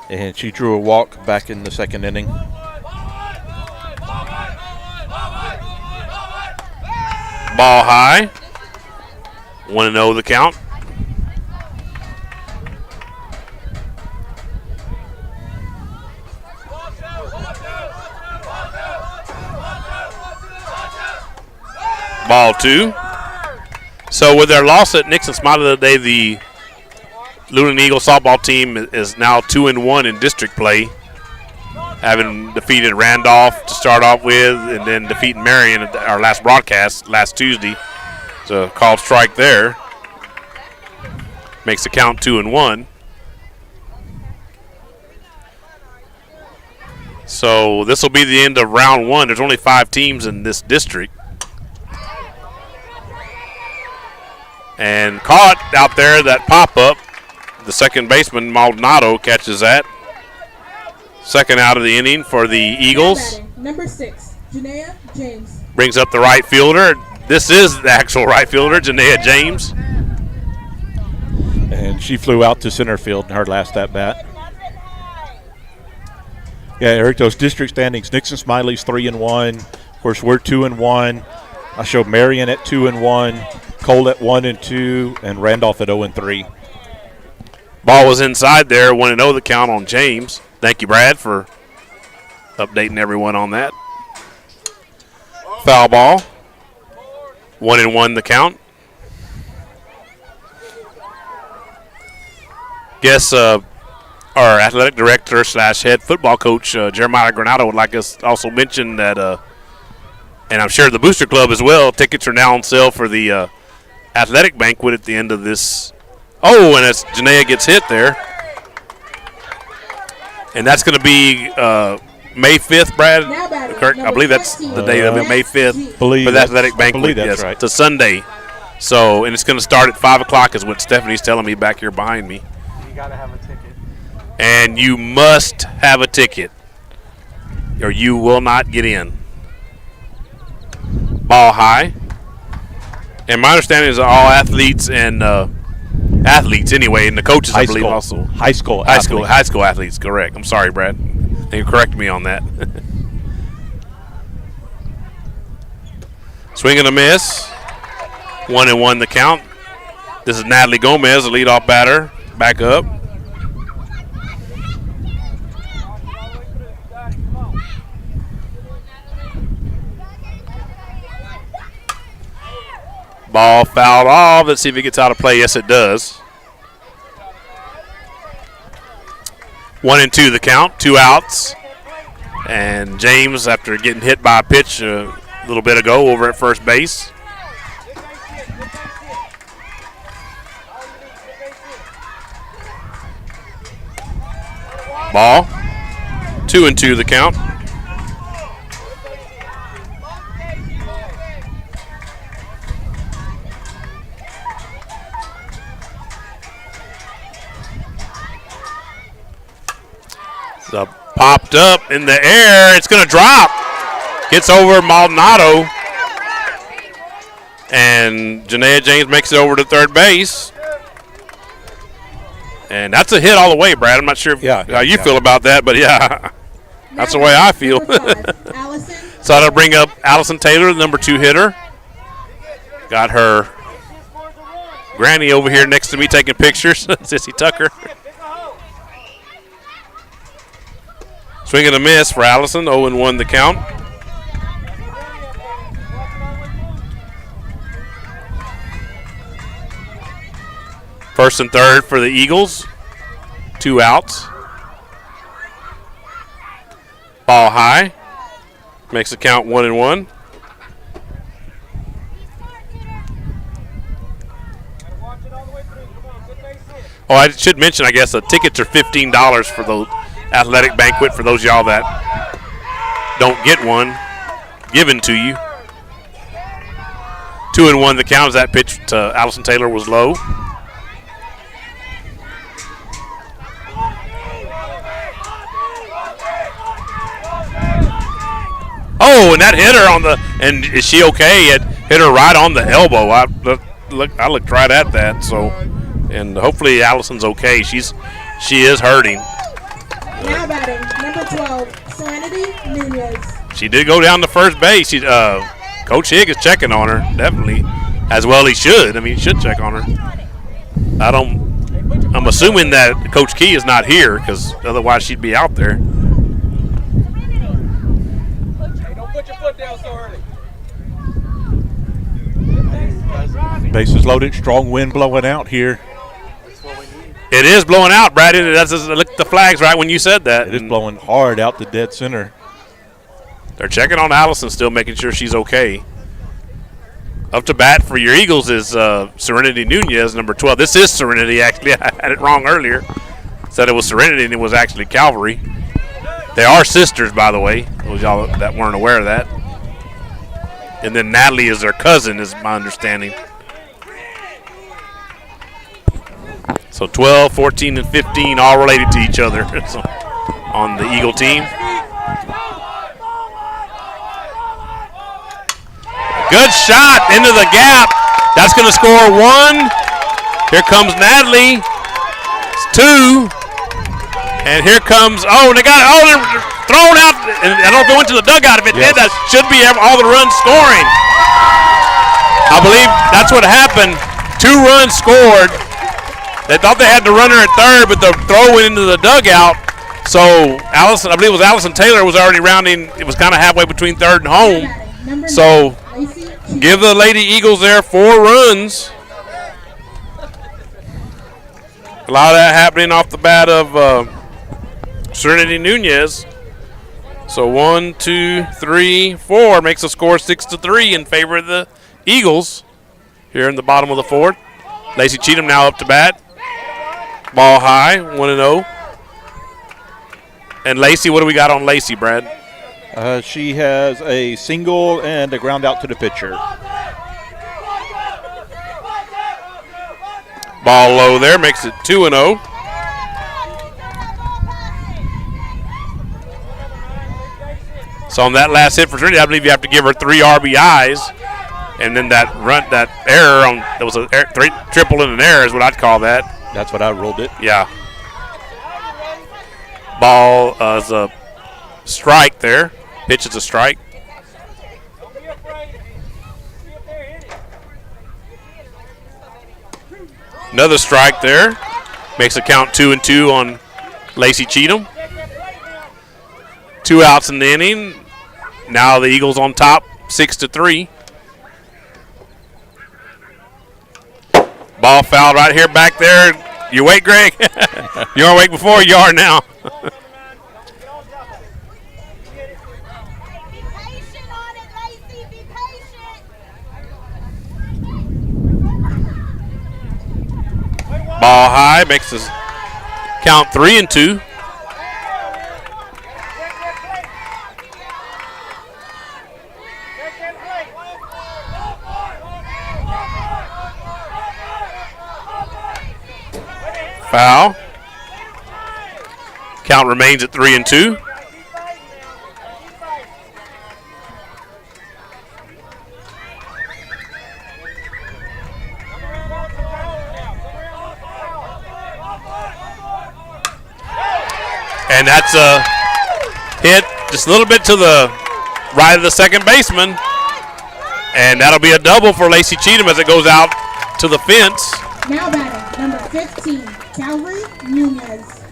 And she drew a walk back in the second inning. Ball high. 1-0 the count. Ball 2. So with their loss at Nixon Smiley today, the Luling Eagles softball team is now 2-1 in district play, having defeated Randolph to start off with, and then defeating Marion at our last broadcast last Tuesday. So called strike there. Makes the count 2-1. So this will be the end of round 1. There's only 5 teams in this district. And caught out there, that pop-up. The second baseman, Maldonado, catches that. Second out of the inning for the Eagles. Number 6, Janaea James. Brings up the right fielder. This is the actual right fielder, Janaea James. And she flew out to center field in her last at-bat. Yeah, Eric, those district standings, Nixon Smiley's 3-1. Of course, we're 2-1. I showed Marion at 2-1, Cole at 1-2, and Randolph at 0-3. Ball was inside there, 1-0 the count on James. Thank you, Brad, for updating everyone on that. Foul ball. 1-1 the count. Guess our athletic director / head football coach, Jeremiah Granado, would like us to also mention that, and I'm sure the Booster Club as well, tickets are now on sale for the athletic banquet at the end of this. Oh, and as Janaea gets hit there. And that's going to be May 5th, Brad. Kirk, I believe that's the day of it, May 5th, for the athletic banquet. That's yes, right. it's a Sunday. So, and it's going to start at 5 o'clock is what Stephanie's telling me back here behind me. You got to have a ticket. And you must have a ticket or you will not get in. Ball high. And my understanding is all athletes and athletes anyway, and the coaches I believe also. High school athletes, correct. I'm sorry, Brad. You correct me on that. Swing and a miss. 1-1 the count. This is Natalie Gomez, the leadoff batter. Back up. Ball fouled off. Let's see if it gets out of play. Yes, it does. 1-2 the count. 2 outs. And James, after getting hit by a pitch a little bit ago over at first base. Ball. 2-2 the count. The popped up in the air. It's going to drop. Gets over Maldonado. And Janaea James makes it over to third base. And that's a hit all the way, Brad. I'm not sure how you feel about that, but yeah, that's the way I feel. So that'll bring up Allison Taylor, the number 2 hitter. Got her granny over here next to me taking pictures. Sissy Tucker. Swing and a miss for Allison. 0-1 the count. First and third for the Eagles. 2 outs. Ball high. Makes the count 1-1. Oh, I should mention, I guess, the tickets are $15 for the athletic banquet for those of y'all that don't get one given to you. 2-1 the count as that pitch to Allison Taylor was low. Oh, and that hit her on the, and is she okay? It hit her right on the elbow. I looked right at that, so, and hopefully Allison's okay. She is hurting. Now batting, number 12, Serenity Nunez. She did go down to first base. Coach Higg is checking on her, definitely, as well he should. I mean, he should check on her. I'm assuming that Coach Key is not here because otherwise she'd be out there. Bases loaded, strong wind blowing out here. It is blowing out, Brad. Look at the flags right when you said that. It is blowing hard out the dead center. They're checking on Allison still, making sure she's okay. Up to bat for your Eagles is Serenity Nunez, number 12. This is Serenity, actually. I had it wrong earlier. Said it was Serenity, and it was actually Calvary. They are sisters, by the way, those y'all that weren't aware of that. And then Natalie is their cousin, is my understanding. So 12, 14, and 15 all related to each other on the Eagle team. Good shot into the gap. That's going to score 1. Here comes Natalie. It's 2. And here comes, they're thrown out. And I don't know if it went to the dugout. If it did, that should be all the runs scoring. I believe that's what happened. 2 runs scored. They thought they had the runner at third, but the throw went into the dugout. So Allison, I believe it was Allison Taylor, was already rounding. It was kind of halfway between third and home. So give the Lady Eagles there 4 runs. A lot of that happening off the bat of Serenity Nunez. So 1, 2, 3, 4 makes the score 6-3 in favor of the Eagles here in the bottom of the 4th. Lacey Cheatham now up to bat. Ball high, 1-0. And Lacey, what do we got on Lacey, Brad? She has a single and a ground out to the pitcher. Ball low there, makes it 2-0. So on that last hit for Trinity, I believe you have to give her 3 RBIs. And then that error that was a triple and an error is what I'd call that. That's what I ruled it. Yeah. Ball is a strike there. Pitch is a strike. Another strike there. Makes it count 2-2 on Lacey Cheatham. 2 outs in the inning. Now the Eagles on top, 6-3. Ball fouled right here back there. You wait, Greg? You weren't awake before, you are now. Ball high, makes us count 3-2. Foul. Count remains at 3-2. And that's a hit just a little bit to the right of the second baseman. And that'll be a double for Lacey Cheatham as it goes out to the fence. Now batting, number 15, Calvary Nunez.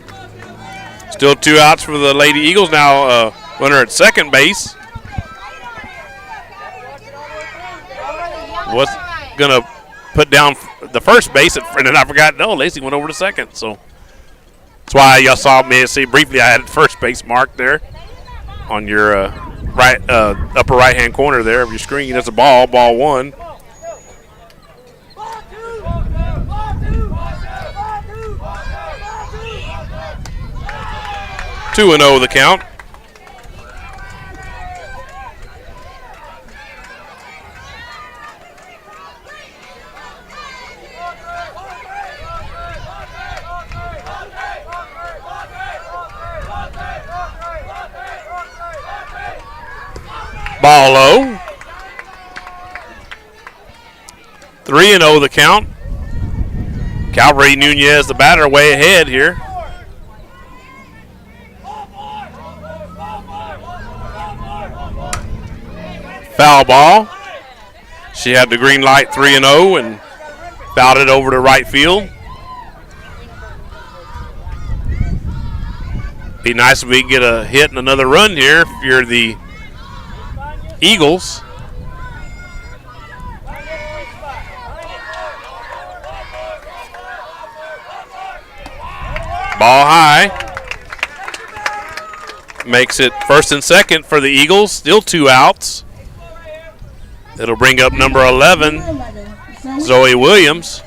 Still 2 outs for the Lady Eagles. Now runner at second base. Was going to put down the first base, and then I forgot, no, Lacey went over to second. So that's why y'all saw me see briefly I had first base marked there on your upper right-hand corner there of your screen. That's a ball 1. 2-0 the count. Ball low. 3-0 the count. Calvary Nunez, the batter, way ahead here. Foul ball. She had the green light 3-0 and fouled it over to right field. Be nice if we can get a hit and another run here if you're the Eagles. Ball high. Makes it first and second for the Eagles. Still 2 outs. It'll bring up number 11, Zoe Williams,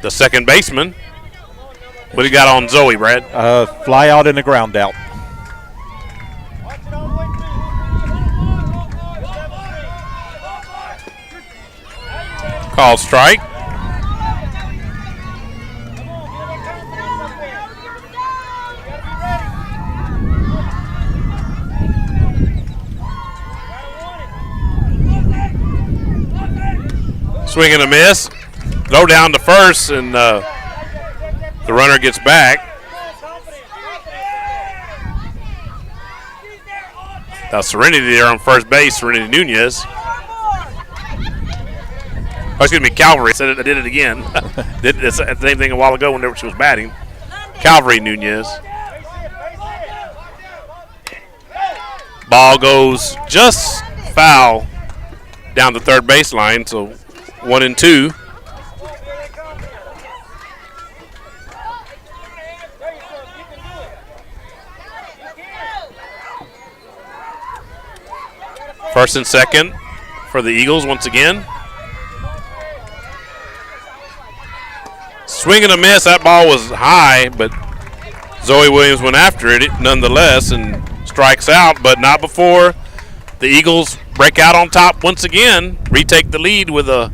the second baseman. What do you got on Zoe, Brad? Fly out and a ground out. Call strike. Swing and a miss. Throw down to first, and the runner gets back. Now Serenity there on first base, Serenity Nunez. Oh, excuse me, Calvary. I did it again. Did the same thing a while ago whenever she was batting. Calvary Nunez. Ball goes just foul down the third baseline, so 1-2. First and second for the Eagles once again. Swing and a miss. That ball was high, but Zoe Williams went after it nonetheless and strikes out, but not before the Eagles break out on top once again, retake the lead with a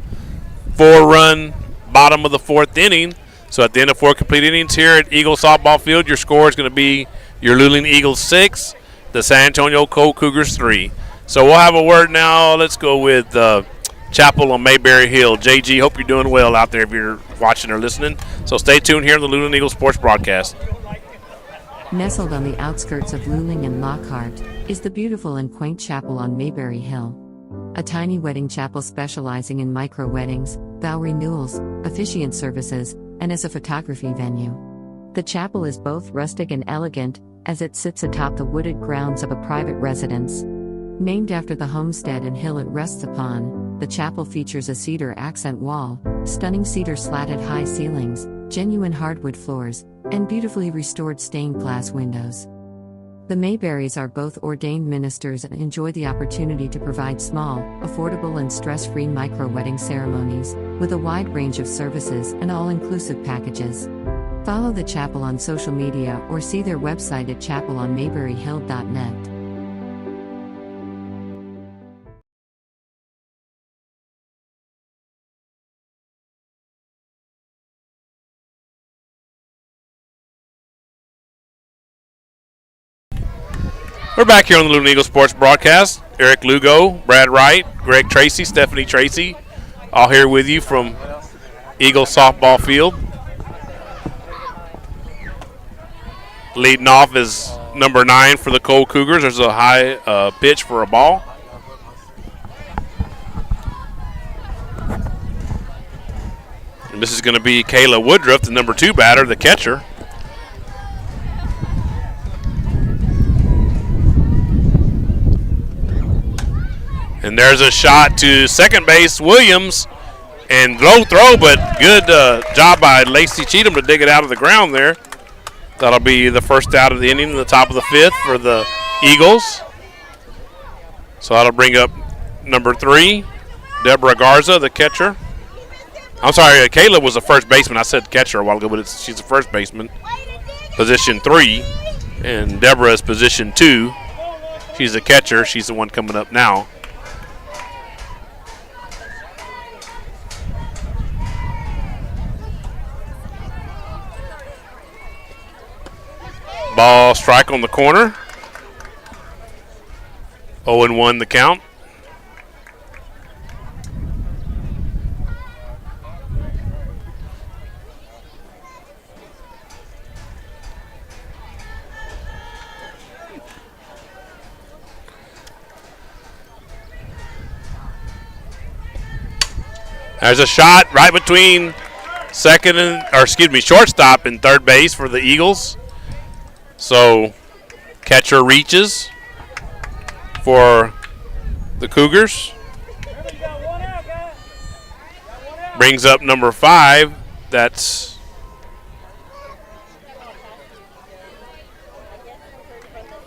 4-run bottom of the 4th inning. So at the end of 4 complete innings here at Eagles Softball Field, your score is going to be your Luling Eagles 6, the San Antonio Cole Cougars 3. So we'll have a word now. Let's go with Chapel on Mayberry Hill. JG, hope you're doing well out there if you're watching or listening. So stay tuned here on the Luling Eagles Sports Broadcast. Nestled on the outskirts of Luling and Lockhart is the beautiful and quaint chapel on Mayberry Hill. A tiny wedding chapel specializing in micro-weddings, vow renewals, officiant services, and as a photography venue. The chapel is both rustic and elegant, as it sits atop the wooded grounds of a private residence. Named after the homestead and hill it rests upon, the chapel features a cedar accent wall, stunning cedar slatted high ceilings, genuine hardwood floors, and beautifully restored stained glass windows. The Mayberrys are both ordained ministers and enjoy the opportunity to provide small, affordable and stress-free micro-wedding ceremonies, with a wide range of services and all-inclusive packages. Follow the chapel on social media or see their website at chapelonmayberryhill.net. We're back here on the Luling Eagles Sports Broadcast. Eric Lugo, Brad Wright, Greg Tracy, Stephanie Tracy, all here with you from Eagles Softball Field. Leading off is number 9 for the Cole Cougars. There's a high pitch for a ball. And this is going to be Kayla Woodruff, the number 2 batter, the catcher. And there's a shot to second base, Williams, and low throw, but good job by Lacey Cheatham to dig it out of the ground there. That'll be the first out of the inning in the top of the 5th for the Eagles. So that'll bring up number 3, Deborah Garza, the catcher. I'm sorry, Kayla was the first baseman. I said catcher a while ago, but she's the first baseman. Position 3, and Deborah is position 2. She's the catcher. She's the one coming up now. Ball strike on the corner. 0-1 the count. There's a shot right between shortstop and third base for the Eagles. So catcher reaches for the Cougars. Brings up number 5. That's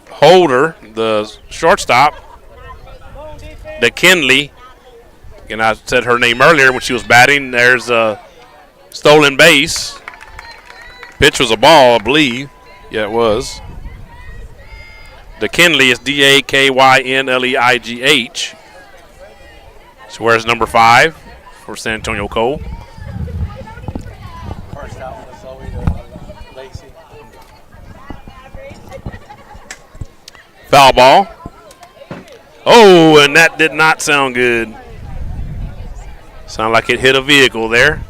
Holder, the shortstop. DeKinley. And I said her name earlier when she was batting. There's a stolen base. Pitch was a ball, I believe. Yeah, it was. DeKinley is DAKYNLEIGH. So where's number 5 for San Antonio Cole? First out was Zoe Lacey. Foul ball. Oh, and that did not sound good. Sound like it hit a vehicle there.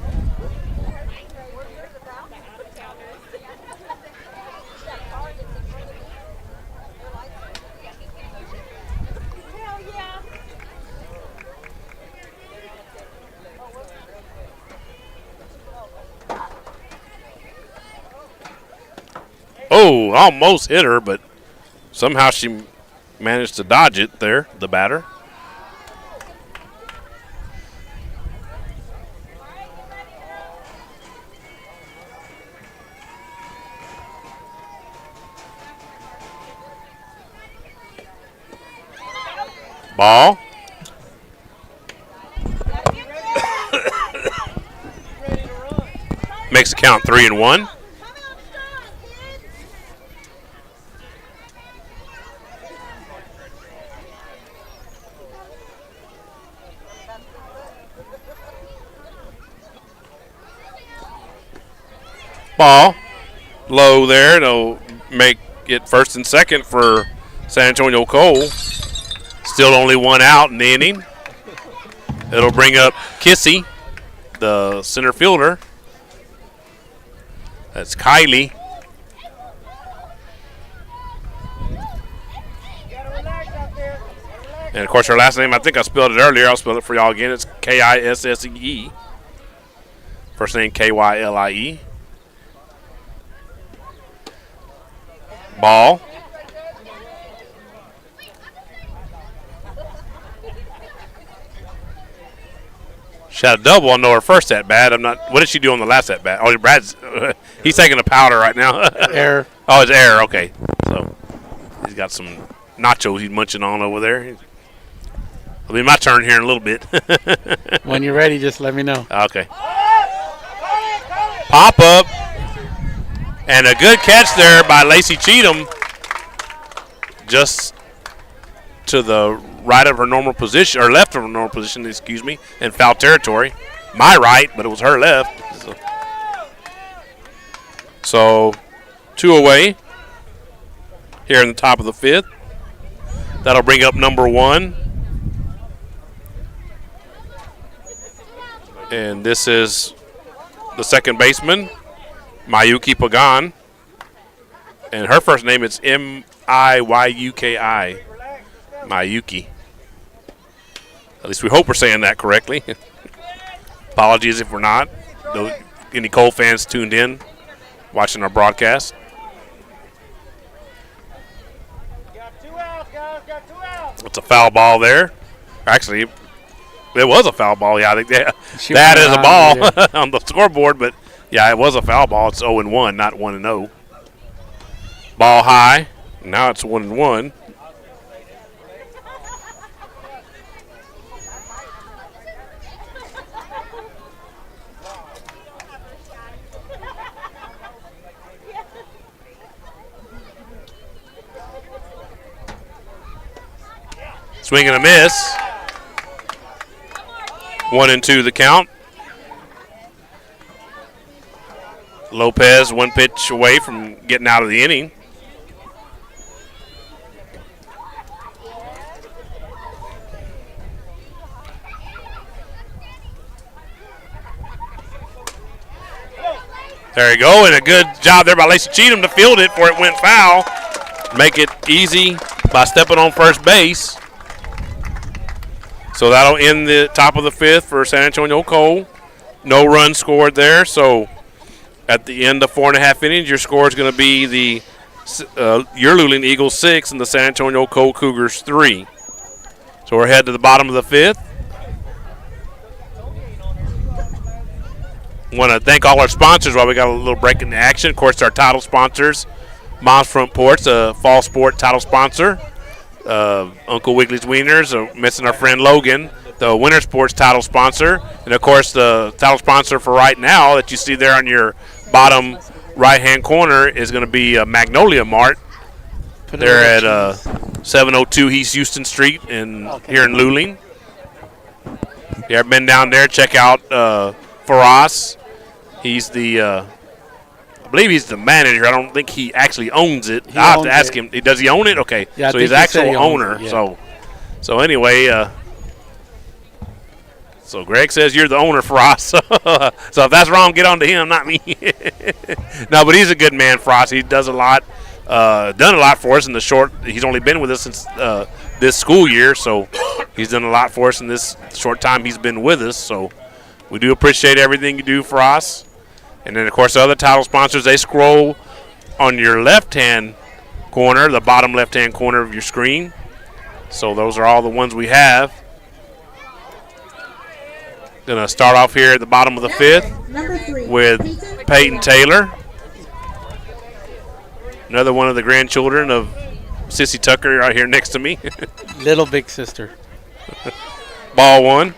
Oh, almost hit her, but somehow she managed to dodge it there, the batter. Ball. Makes the count 3-1. Ball. Low there. It'll make it first and second for San Antonio Cole. Still only one out in the inning. It'll bring up Kissy, the center fielder. That's Kylie. And, of course, her last name, I think I spelled it earlier. I'll spell it for y'all again. It's Kissee. First name Kylie. Ball. She had a double on her first at bat. What did she do on the last at bat? Oh, Brad's. He's taking a powder right now. Air. Oh, it's air. Okay. So he's got some nachos he's munching on over there. It'll be my turn here in a little bit. When you're ready, just let me know. Okay. Pop up. And a good catch there by Lacey Cheatham. Just to the right of her normal position, or left of her normal position, excuse me, in foul territory. My right, but it was her left. So 2 away here in the top of the 5th. That'll bring up number 1. And this is the second baseman, Mayuki Pagan. And her first name is Miyuki. Mayuki. At least we hope we're saying that correctly. Apologies if we're not. Any Cole fans tuned in, watching our broadcast. It's a foul ball there. Actually, it was a foul ball. Yeah, I think that is a ball on the scoreboard. But, yeah, it was a foul ball. It's 0-1, not 1-0. Ball high. Now it's 1-1. Swing and a miss. 1-2 the count. Lopez 1 pitch away from getting out of the inning. There you go, and a good job there by Lacey Cheatham to field it before it went foul. Make it easy by stepping on first base. So that'll end the top of the fifth for San Antonio Cole. No run scored there, so at the end of 4.5 innings, your score is going to be your Luling Eagles 6 and the San Antonio Cole Cougars 3. So we're headed to the bottom of the fifth. Want to thank all our sponsors while we got a little break in the action. Of course, our title sponsors, Mom's Front Porch, a fall sport title sponsor. Uncle Wiggly's Wieners, missing our friend Logan, the winter sports title sponsor. And, of course, the title sponsor for right now that you see there on your bottom right-hand corner is going to be Magnolia Mart. They're at 702 East Houston Street here in Luling. If you ever been down there, check out Faraz. He's I believe he's the manager. I don't think he actually owns it. I'll have to ask him. Does he own it? Okay. Yeah, so he's the actual owner. Yeah. So anyway, so Greg says you're the owner, Frost. So if that's wrong, get on to him, not me. No, but he's a good man, Frost. He does a lot, done a lot for us in the short. He's only been with us since this school year, so he's done a lot for us in this short time he's been with us. So we do appreciate everything you do for us. And then, of course, the other title sponsors, they scroll on your left-hand corner, the bottom left-hand corner of your screen. So those are all the ones we have. Going to start off here at the bottom of the fifth with Peyton Taylor. Another one of the grandchildren of Sissy Tucker right here next to me. Little big sister. Ball one.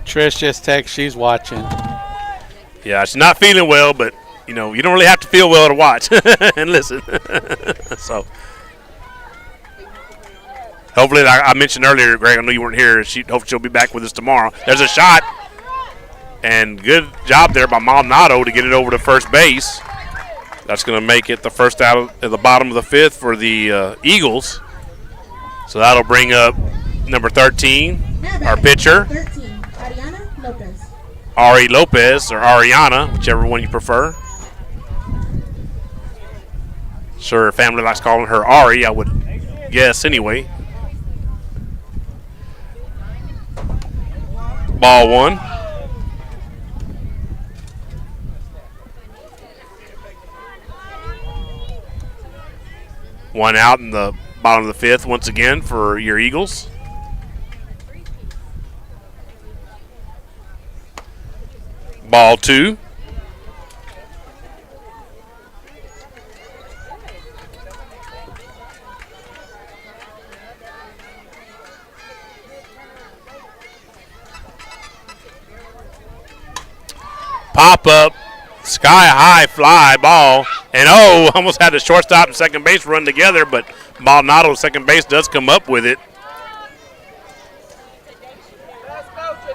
Trish just texted, she's watching. Yeah, she's not feeling well, but, you know, you don't really have to feel well to watch and listen. So, hopefully, I mentioned earlier, Greg, I know you weren't here. Hopefully she'll be back with us tomorrow. There's a shot, and good job there by Maldonado to get it over to first base. That's going to make it the first out at the bottom of the fifth for the Eagles. So that'll bring up number 13, our pitcher. Ari Lopez, or Ariana, whichever one you prefer. Sure, her family likes calling her Ari, I would guess anyway. Ball one. One out in the bottom of the fifth once again for your Eagles. Ball two. Pop up, sky high fly ball, and almost had the shortstop and second base run together, but Maldonado, second base, does come up with it.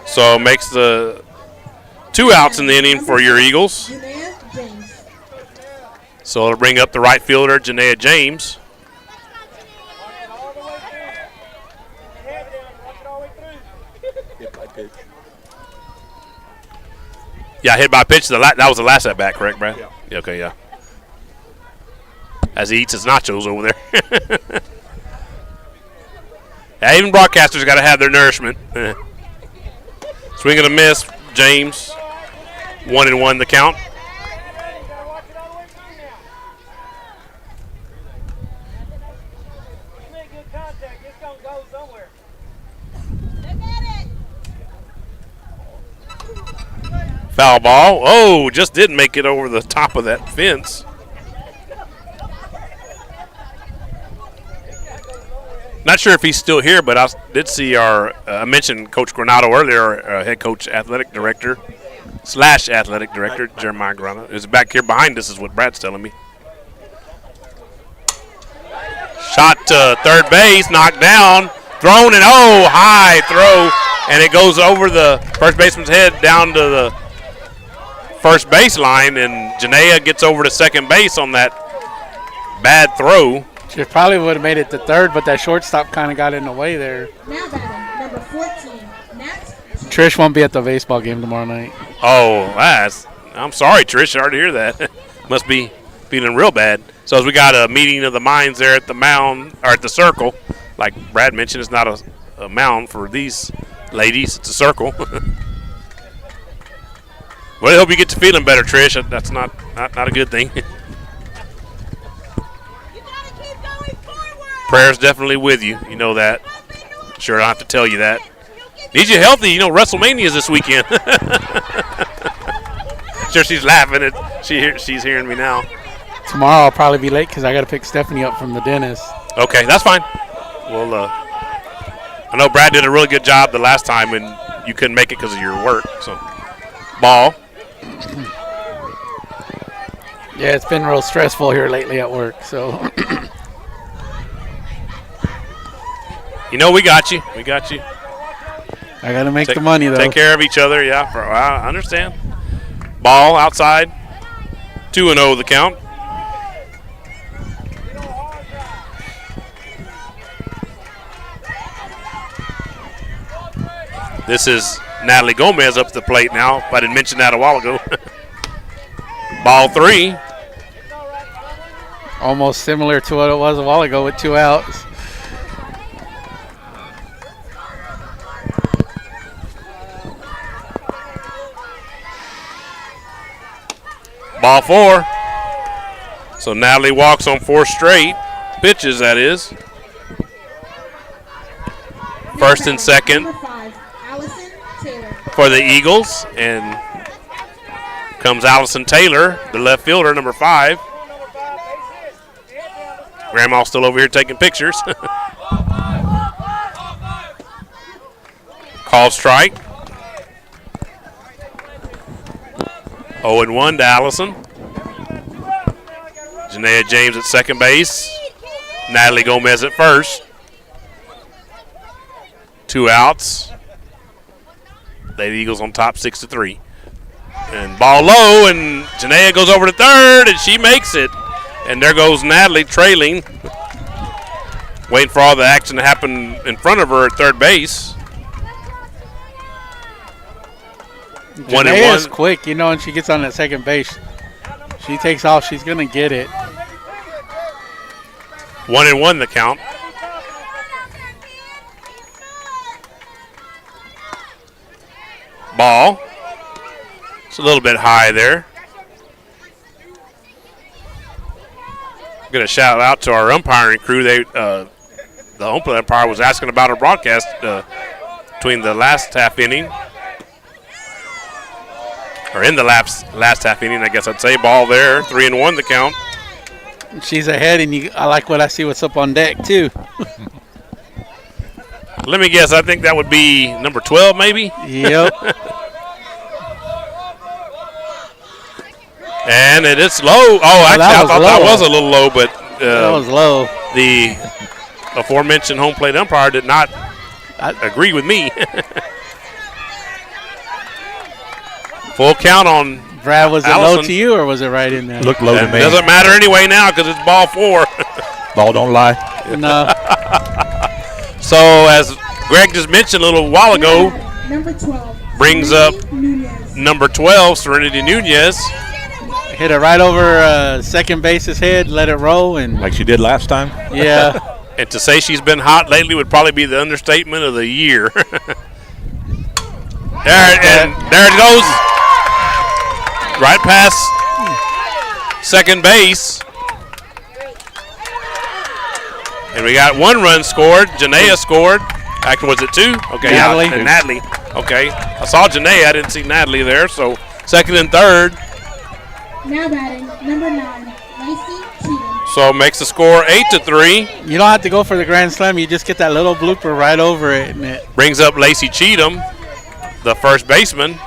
So makes the 2 outs in the inning for your Eagles. So it'll bring up the right fielder, Janaea James. Yeah, hit by pitch. That was the last at bat, correct, Brad? Yeah. Okay, yeah. As he eats his nachos over there. Yeah, even broadcasters got to have their nourishment. Swing and a miss, James. 1-1 the count. Foul ball. Oh, just didn't make it over the top of that fence. Not sure if he's still here, but I did see I mentioned Coach Granado earlier, head coach, athletic director, Jeremiah Granado, is back here behind us, is what Brad's telling me. Shot to third base, knocked down, thrown, and high throw, and it goes over the first baseman's head down to the first base line, and Janaea gets over to second base on that bad throw. She probably would have made it to third, but that shortstop kind of got in the way there. Now batting, number 14, Nat. Trish won't be at the baseball game tomorrow night. Oh, I'm sorry, Trish. Sorry to hear that. Must be feeling real bad. So as we got a meeting of the minds there at the mound, or at the circle, like Brad mentioned, it's not a mound for these ladies. It's a circle. Well, I hope you get to feeling better, Trish. That's not a good thing. Prayers definitely with you. You know that. Sure, I don't have to tell you that. Need you healthy. You know, WrestleMania is this weekend. Sure, she's laughing. She's hearing me now. Tomorrow I'll probably be late because I got to pick Stephanie up from the dentist. Okay, that's fine. Well, I know Brad did a really good job the last time when you couldn't make it because of your work. So, ball. Yeah, it's been real stressful here lately at work. So, you know, we got you. We got you. I got to make the money, though. Take care of each other, yeah. I understand. Ball outside. 2-0 the count. This is Natalie Gomez up to the plate now. If I didn't mention that a while ago. Ball 3. Almost similar to what it was a while ago with 2 outs. Ball 4. So Natalie walks on 4 straight pitches, that is. First and second for the Eagles. And comes Allison Taylor, the left fielder, number 5. Grandma's still over here taking pictures. Call strike. 0-1 to Allison. Janaea James at second base. Natalie Gomez at first. 2 outs. Lady Eagles on top 6-3. And ball low, and Janaea goes over to third, and she makes it. And there goes Natalie trailing. Waiting for all the action to happen in front of her at third base. Janaea is quick, you know, and she gets on that second base. She takes off, she's going to get it. 1-1 the count. Ball. It's a little bit high there. I'm going to shout out to our umpiring crew. The umpire was asking about our broadcast between the last half inning. Or in the last half inning, I guess I'd say. Ball there, 3-1 the count. She's ahead, and I like what I see what's up on deck, too. Let me guess, I think that would be number 12, maybe? Yep. And it is low. Oh, actually, I thought that was a little low, but that was low. The aforementioned home plate umpire did not agree with me. Full count on Brad, was Allison. it low to you, or was it right in there? Looked low to me. Doesn't matter anyway now because it's ball 4. Ball don't lie. No. So, as Greg just mentioned a little while ago, number 12 brings up Nunez. number 12, Serenity Nunez. Hit it right over second base's head, let it roll, and Like she did last time. yeah. And to say she's been hot lately would probably be the understatement of the year. There it goes. Right past second base. And we got 1 run scored. Janaea scored. Actually, was it 2? Okay, Natalie. Yeah, and Natalie. Okay. I saw Janaea. I didn't see Natalie there. So second and third. Now batting, number 9, Lacey Cheatham. So makes the score 8-3. You don't have to go for the grand slam. You just get that little blooper right over it, and it Brings up Lacey Cheatham, the first baseman.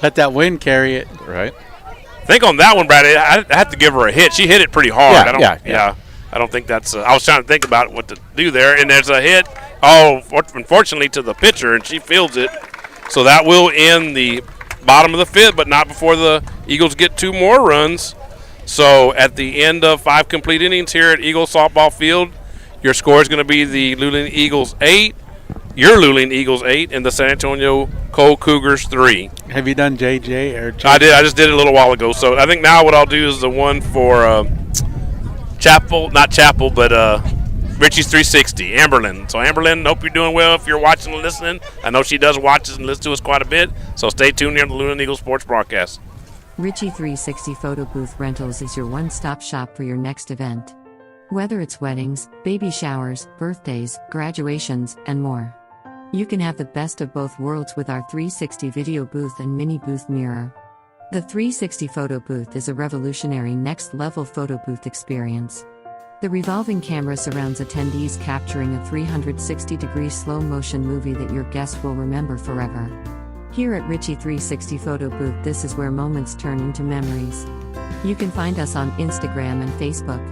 let that wind carry it. Right. I think on that one, Brad, I have to give her a hit. She hit it pretty hard. Yeah. I don't think that's I was trying to think about what to do there, and there's a hit. Oh, unfortunately to the pitcher, and she fields it. So that will end the bottom of the 5th, but not before the Eagles get 2 more runs. So at the end of 5 complete innings here at Eagles softball field, your score is going to be the Luling Eagles 8, your Luling Eagles 8, and the San Antonio Cole Cougars 3. Have you done JJ or JJ? I did. I just did it a little while ago. So I think now what I'll do is the one for Richie's 360, Amberlyn. So Amberlyn, hope you're doing well if you're watching and listening. I know she does watch us and listen to us quite a bit. So stay tuned here on the Luling Eagles Sports Broadcast. Richie 360 Photo Booth Rentals is your one-stop shop for your next event. Whether it's weddings, baby showers, birthdays, graduations, and more. You can have the best of both worlds with our 360 video booth and mini booth mirror. The 360 Photo Booth is a revolutionary next-level photo booth experience. The revolving camera surrounds attendees, capturing a 360-degree slow-motion movie that your guests will remember forever. Here at Richie 360 Photo Booth, this is where moments turn into memories. You can find us on Instagram and Facebook.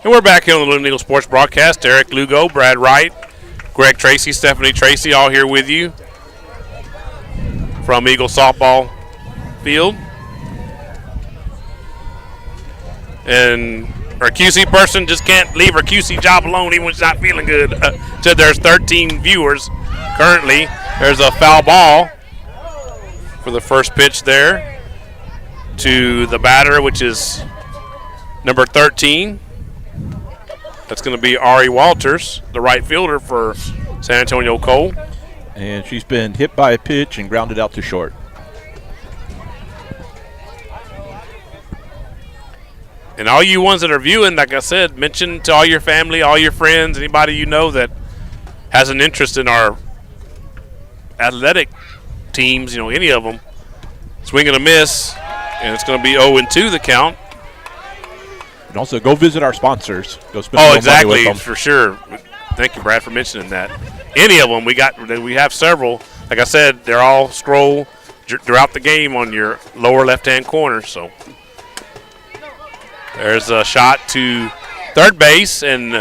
And we're back here on the Luling Eagles Sports Broadcast. Eric Lugo, Brad Wright, Greg Tracy, Stephanie Tracy, all here with you from Eagle softball field. And our QC person just can't leave her QC job alone even when she's not feeling good. So there's 13 viewers currently. There's a foul ball for the first pitch there to the batter, which is number 13. That's going to be Ari Walters, the right fielder for San Antonio Cole. And she's been hit by a pitch and grounded out to short. And all you ones that are viewing, like I said, mention to all your family, all your friends, anybody you know that has an interest in our athletic teams, any of them. Swing and a miss, and it's going to be 0-2 the count. And also go visit our sponsors. Go spend money exactly, with them. for sure. Thank you, Brad, for mentioning that. Any of them, we have several. Like I said, they're all scroll throughout the game on your lower left-hand corner. So there's a shot to third base and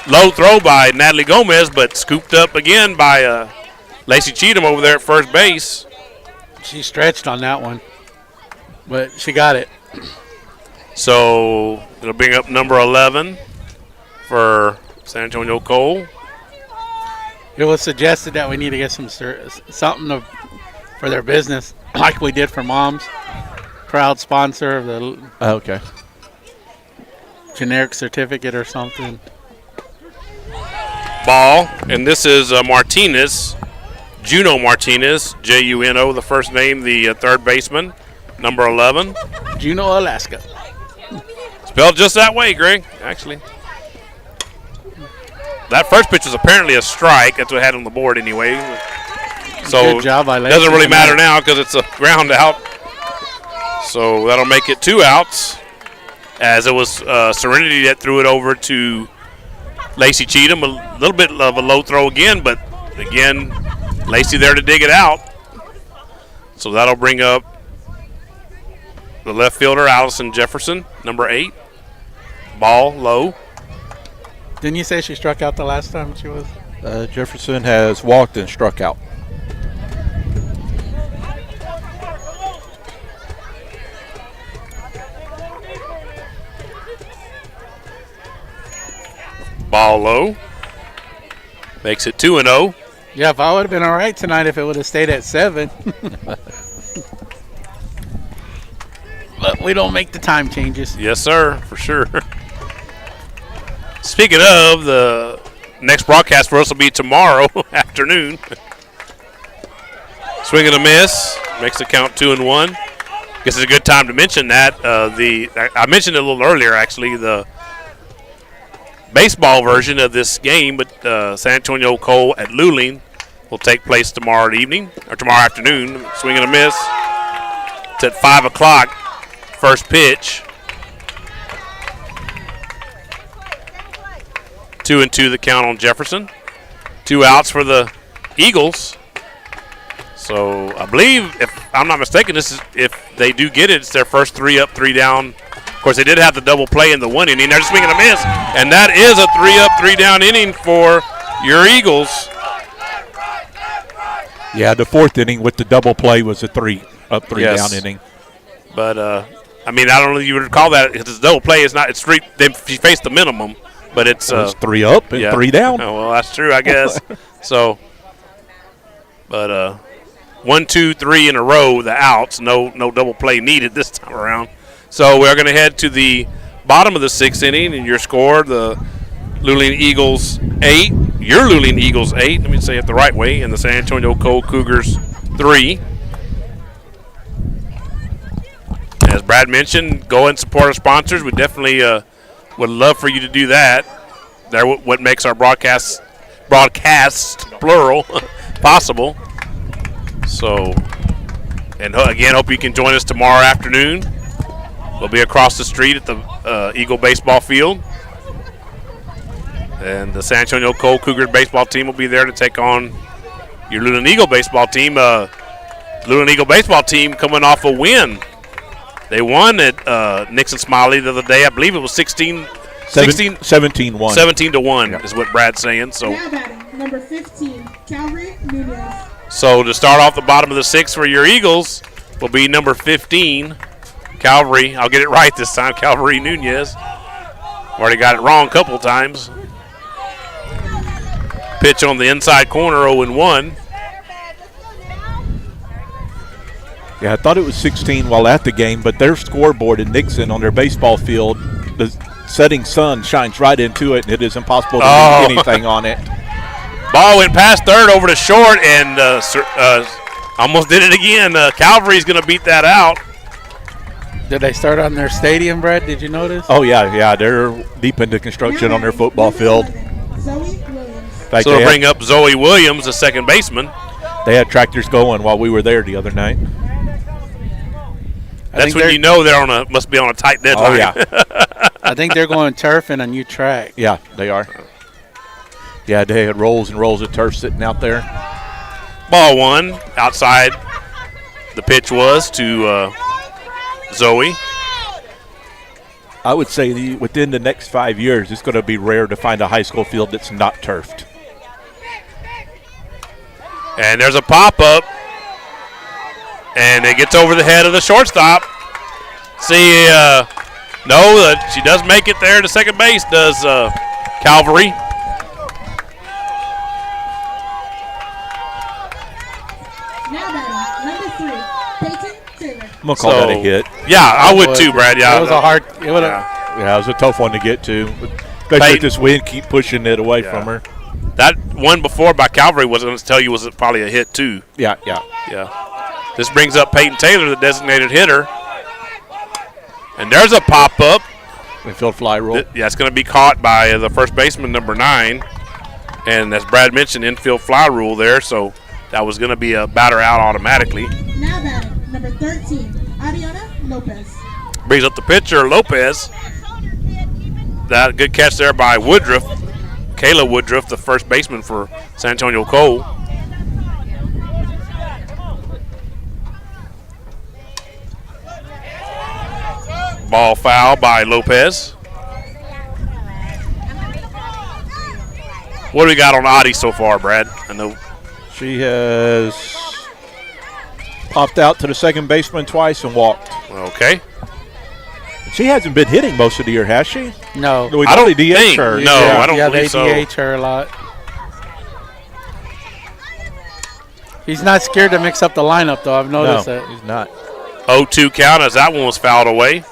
low throw by Natalie Gomez, but scooped up again by Lacey Cheatham over there at first base. She stretched on that one, but she got it. So it'll bring up number 11 for San Antonio Cole. It was suggested that we need to get something for their business, like we did for Moms. Proud sponsor of the Okay. generic certificate or something. Ball, and this is Martinez, Juno Martinez, Juno, the first name, the third baseman, number 11. Juneau, Alaska. Spelled just that way, Greg, actually. That first pitch was apparently a strike. That's what I had on the board anyway. So good job by it doesn't really matter now because it's a ground out. So that'll make it 2 outs. As it was Serenity that threw it over to Lacey Cheatham. A little bit of a low throw again, but again, Lacey there to dig it out. So that'll bring up the left fielder, Allison Jefferson, number 8. Ball low. Didn't you say she struck out the last time she was? Jefferson has walked and struck out. Ball low. Makes it 2-0. Yeah, if I would have been all right tonight if it would have stayed at 7. But we don't make the time changes. Yes, sir, for sure. Speaking of, the next broadcast for us will be tomorrow afternoon. Swing and a miss. Makes the count 2-1. Guess it's a good time to mention that. I mentioned it a little earlier, actually, the baseball version of this game, but San Antonio Cole at Luling will take place tomorrow afternoon. Swing and a miss. It's at 5 o'clock. First pitch. 2-2 the count on Jefferson. 2 outs for the Eagles. So I believe, if I'm not mistaken, this is, if they do get it, it's their first 3 up, 3 down course, they did have the double play in the 1 inning. They're just swinging a miss, and that is a 3-up, 3-down inning for your Eagles. Yeah, the 4th inning with the double play was a 3-up, 3-down inning. But I mean, I don't know if you would call that. It's a double play. It's not. It's 3. They faced the minimum, but it's 3 up and 3 down. Oh, well, that's true, I guess. So, but 1, 2, 3 in a row, the outs. No double play needed this time around. So we're going to head to the bottom of the 6th inning, and your score: the Luling Eagles 8. Your Luling Eagles 8. Let me say it the right way. And the San Antonio Cole Cougars 3. As Brad mentioned, go and support our sponsors. We definitely would love for you to do that. They're what makes our broadcasts plural possible. So, and again, hope you can join us tomorrow afternoon. We'll be across the street at the Eagle baseball field. And the San Antonio Cole Cougars baseball team will be there to take on your Luling Eagle baseball team. Luling Eagle baseball team coming off a win. They won at Nixon Smiley the other day. I believe it was 17-1. 17-1 is what Brad's saying. So Now batting, number 15, Calvary Nunez. So to start off the bottom of the 6th for your Eagles will be number 15, Calvary. I'll get it right this time, Calvary Nunez. Already got it wrong a couple times. Pitch on the inside corner, 0-1. Yeah, I thought it was 16 while at the game, but their scoreboard in Nixon on their baseball field, the setting sun shines right into it, and it is impossible to read anything on it. Ball went past third over to short, and almost did it again. Calvary's going to beat that out. Did they start on their stadium, Brad? Did you notice? Oh, yeah. They're deep into construction on their football field. Zoe Williams. Fact, So to bring up Zoe Williams, the second baseman. They had tractors going while we were there the other night. That's when you know they're must be on a tight deadline. Oh, yeah. I think they're going turf and a new track. Yeah, they are. Yeah, they had rolls and rolls of turf sitting out there. Ball 1 outside. The pitch was to Zoe. I would say within the next 5 years, it's going to be rare to find a high school field that's not turfed. And there's a pop-up. And it gets over the head of the shortstop. See, she does make it there to second base, does Calvary. Now batting, number 3, Peyton Taylor. I'm going to call that a hit. Yeah, I would too, Brad. Yeah, It was a hard. It would Yeah, it was a tough one to get to. Especially with this wind, keep pushing it away from her. That one before by Calvary was going to tell you was probably a hit too. Yeah. This brings up Peyton Taylor, the designated hitter. And there's a pop-up. Infield fly rule. It's going to be caught by the first baseman, number 9. And as Brad mentioned, infield fly rule there, so that was going to be a batter out automatically. Now batting, number 13, Adriana Lopez. Brings up the pitcher, Lopez. That good catch there by Woodruff. Kayla Woodruff, the first baseman for San Antonio Cole. Ball foul by Lopez. What do we got on Audie so far, Brad? I know she has popped out to the second baseman twice and walked. Okay. She hasn't been hitting most of the year, has she? No. I don't think. her. No, I don't believe so. They DH her a lot. He's not scared to mix up the lineup, though. I've noticed that. He's not. 0-2 count as that one was fouled away.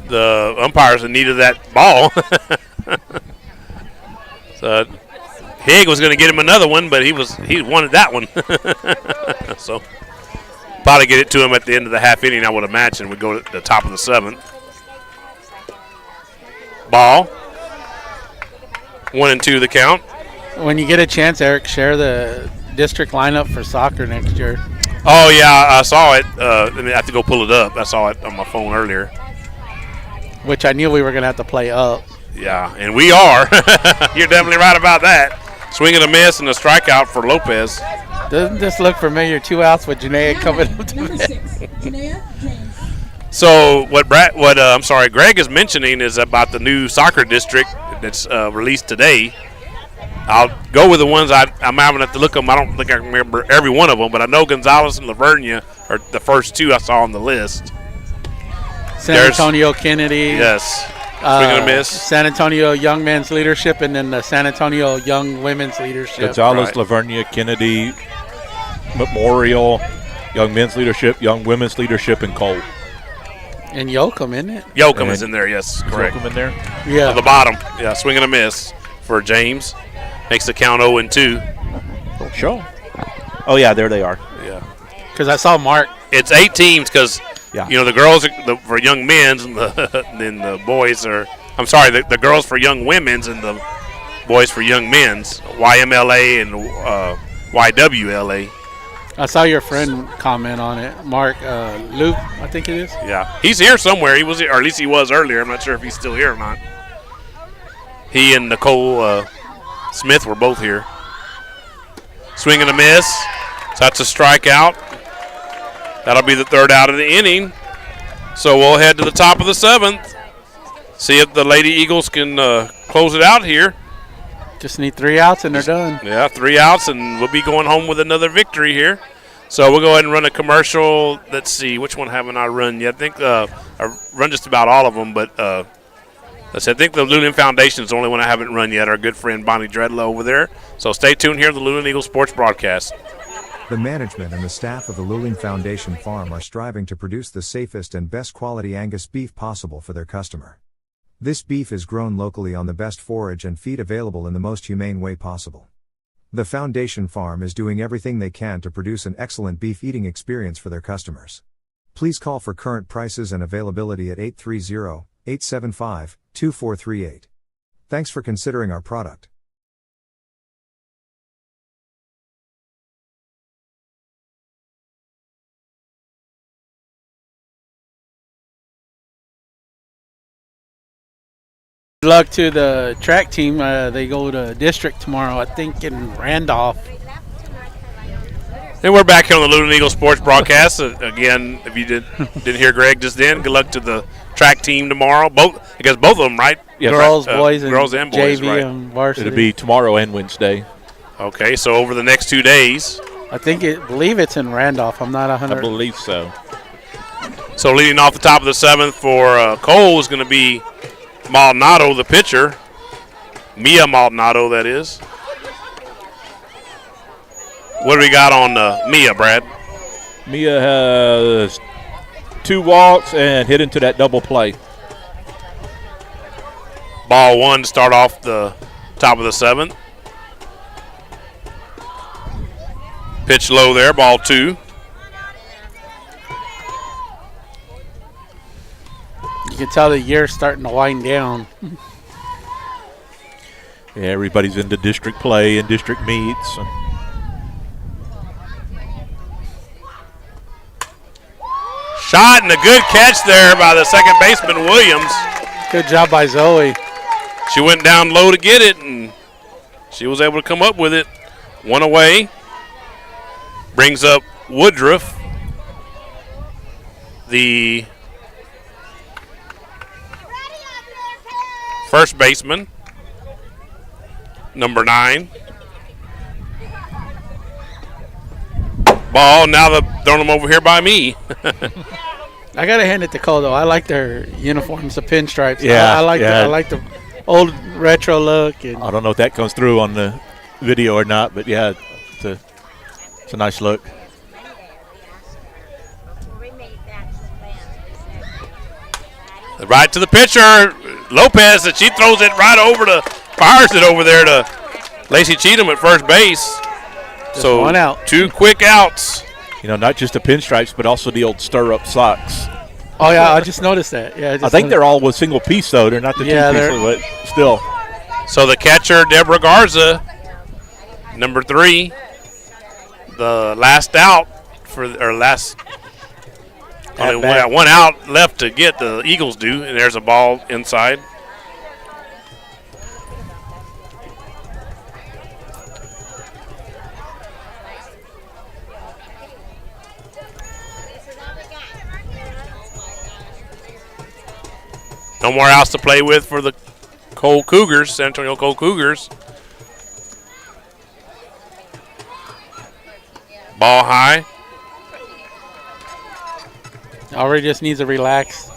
The umpires needed that ball. So Higg was going to get him another one, but he wanted that one. So probably get it to him at the end of the half inning, I would imagine. We go to the top of the 7th. Ball. 1-2 the count. When you get a chance, Eric, share the district lineup for soccer next year. Oh, yeah, I saw it. I have to go pull it up. I saw it on my phone earlier. Which I knew we were going to have to play up. Yeah, and we are. You're definitely right about that. Swing and a miss and a strikeout for Lopez. Doesn't this look familiar? 2 outs with Janaea coming up to Number bat. 6, Janaea James. So Greg is mentioning is about the new soccer district that's released today. I'll go with the ones I'm having to look them. I don't think I can remember every one of them, but I know Gonzales and Lavernia are the first 2 I saw on the list. San Antonio Kennedy. Yes. Swing and a miss. San Antonio Young Men's Leadership, and then the San Antonio Young Women's Leadership. Gonzales, Lavernia, Kennedy, Memorial, Young Men's Leadership, Young Women's Leadership, and Cole. And Yoakum, isn't it? Yoakum is in there, yes. Correct. Yoakum in there? Yeah. On the bottom. Yeah, swing and a miss for James. Makes the count 0-2. Don't show. Oh, yeah, there they are. Yeah. Because I saw Mark. It's 8 teams because, Yeah. the girls are for young men's and then the boys are – I'm sorry, the girls for young women's and the boys for young men's, YMLA and YWLA. I saw your friend comment on it. Mark Luke, I think it is. Yeah. He's here somewhere. He was here, or at least he was earlier. I'm not sure if he's still here or not. He and Nicole Smith were both here. Swing and a miss. So that's a strikeout. That'll be the 3rd out of the inning. So we'll head to the top of the 7th. See if the Lady Eagles can close it out here. Just need 3 outs and they're done. Yeah, 3 outs, and we'll be going home with another victory here. So we'll go ahead and run a commercial. Let's see, which one haven't I run yet? I think I've run just about all of them, but let's see, I think the Luling Foundation is the only one I haven't run yet. Our good friend Bonnie Dreadlow over there. So stay tuned here to the Luling Eagles Sports Broadcast. The management and the staff of the Luling Foundation Farm are striving to produce the safest and best quality Angus beef possible for their customer. This beef is grown locally on the best forage and feed available in the most humane way possible. The Foundation Farm is doing everything they can to produce an excellent beef eating experience for their customers. Please call for current prices and availability at 830-875-2438. Thanks for considering our product. Good luck to the track team. They go to district tomorrow, I think, in Randolph. And we're back here on the Luling Eagles Sports Broadcast. Again, if you didn't hear Greg just then, good luck to the track team tomorrow. Both of them, right? Yes, girls, right. boys, girls and boys, JV right? and varsity. It'll be tomorrow and Wednesday. Okay, so over the next 2 days. I believe it's in Randolph. I'm not 100. I believe so. So leading off the top of the 7th for Cole is going to be Maldonado, the pitcher. Mia Maldonado, that is. What do we got on Mia, Brad? Mia has 2 walks and hit into that double play. Ball 1 to start off the top of the 7th. Pitch low there, ball 2. You can tell the year's starting to wind down. Yeah, everybody's into district play and district meets. Shot and a good catch there by the second baseman, Williams. Good job by Zoe. She went down low to get it, and she was able to come up with it. 1 away. Brings up Woodruff, the first baseman, number 9. Ball, now they're throwing them over here by me. I got to hand it to Cole, though. I like their uniforms, the pinstripes. Yeah, I like the old retro look. And I don't know if that comes through on the video or not, but yeah, it's a nice look. Right to the pitcher, Lopez, and she throws it right over fires it over there to Lacey Cheatham at first base. Just so 1 out. 2 quick outs. You know, not just the pinstripes, but also the old stir-up socks. Oh, yeah, I just noticed that. Yeah, I think they're all with single piece, though. They're not the 2-piece, but still. So the catcher, Deborah Garza, number 3, the last out only 1 out left to get, the Eagles do, and there's a ball inside. No more outs to play with for the Cole Cougars, San Antonio Cole Cougars. Ball high. Already just needs to relax.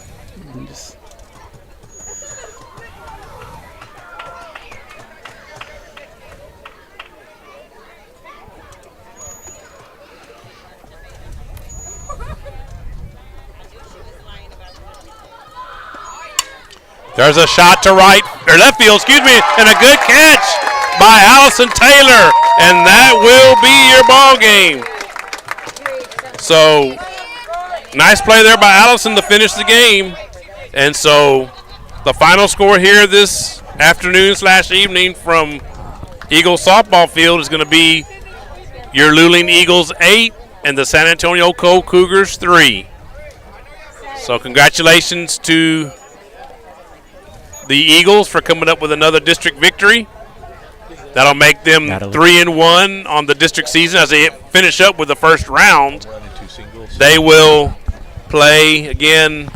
There's a shot to right, or left field, excuse me, and a good catch by Allison Taylor, and that will be your ball game. So, nice play there by Allison to finish the game. And so, the final score here this afternoon/evening from Eagles softball field is going to be your Luling Eagles 8 and the San Antonio Cole Cougars 3. So, congratulations to the Eagles for coming up with another district victory. That'll make them 3-1 on the district season as they finish up with the first round. They will play again.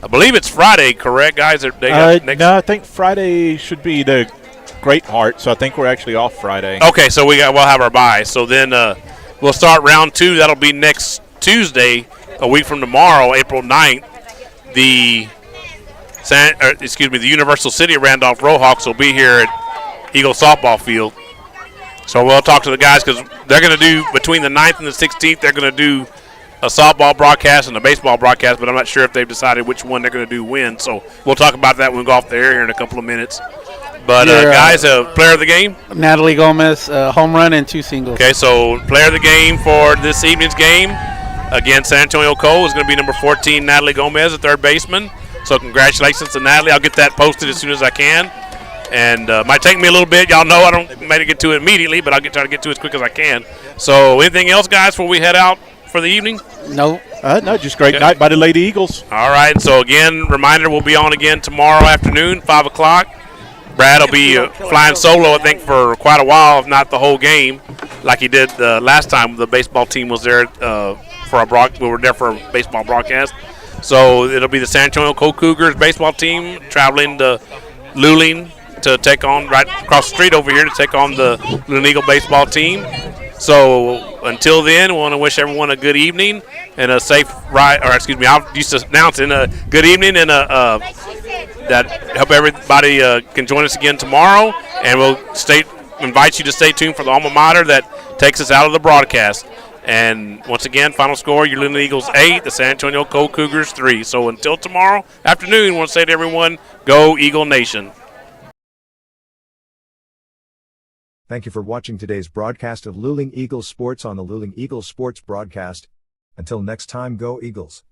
I believe it's Friday, correct, guys? No, I think Friday should be the Great Heart, so I think we're actually off Friday. Okay, so we'll have our bye. So then we'll start round 2. That'll be next Tuesday, a week from tomorrow, April 9th. The Universal City Randolph Roadhawks will be here at Eagle softball field. So we'll talk to the guys because they're going to do, between the 9th and the 16th, they're going to do a softball broadcast and a baseball broadcast, but I'm not sure if they've decided which one they're going to do when. So we'll talk about that when we go off the air here in a couple of minutes. But guys, player of the game? Natalie Gomez, home run and 2 singles. Okay, so player of the game for this evening's game against San Antonio Cole is going to be number 14, Natalie Gomez, a third baseman. So congratulations to Natalie. I'll get that posted as soon as I can. And might take me a little bit. Y'all know I don't maybe get to it immediately, but I'll try to get to it as quick as I can. So anything else, guys, before we head out for the evening? No. No, just great night by the Lady Eagles. All right. So, again, reminder, we'll be on again tomorrow afternoon, 5 o'clock. Brad will be flying solo, I think, for quite a while, if not the whole game, like he did last time the baseball team was there we were there for a baseball broadcast. So it'll be the San Antonio Cole Cougars baseball team traveling to Luling to take on, right across the street over here, to take on the Luling Eagle baseball team. So until then, we want to wish everyone a good evening and a safe ride, or excuse me, I'm used to announcing a good evening and that hope everybody can join us again tomorrow, and we'll invite you to stay tuned for the alma mater that takes us out of the broadcast. And once again, final score, your Luling Eagles 8, the San Antonio Cole Cougars 3. So until tomorrow afternoon, I want to say to everyone, go Eagle Nation. Thank you for watching today's broadcast of Luling Eagles Sports on the Luling Eagles Sports broadcast. Until next time, go Eagles.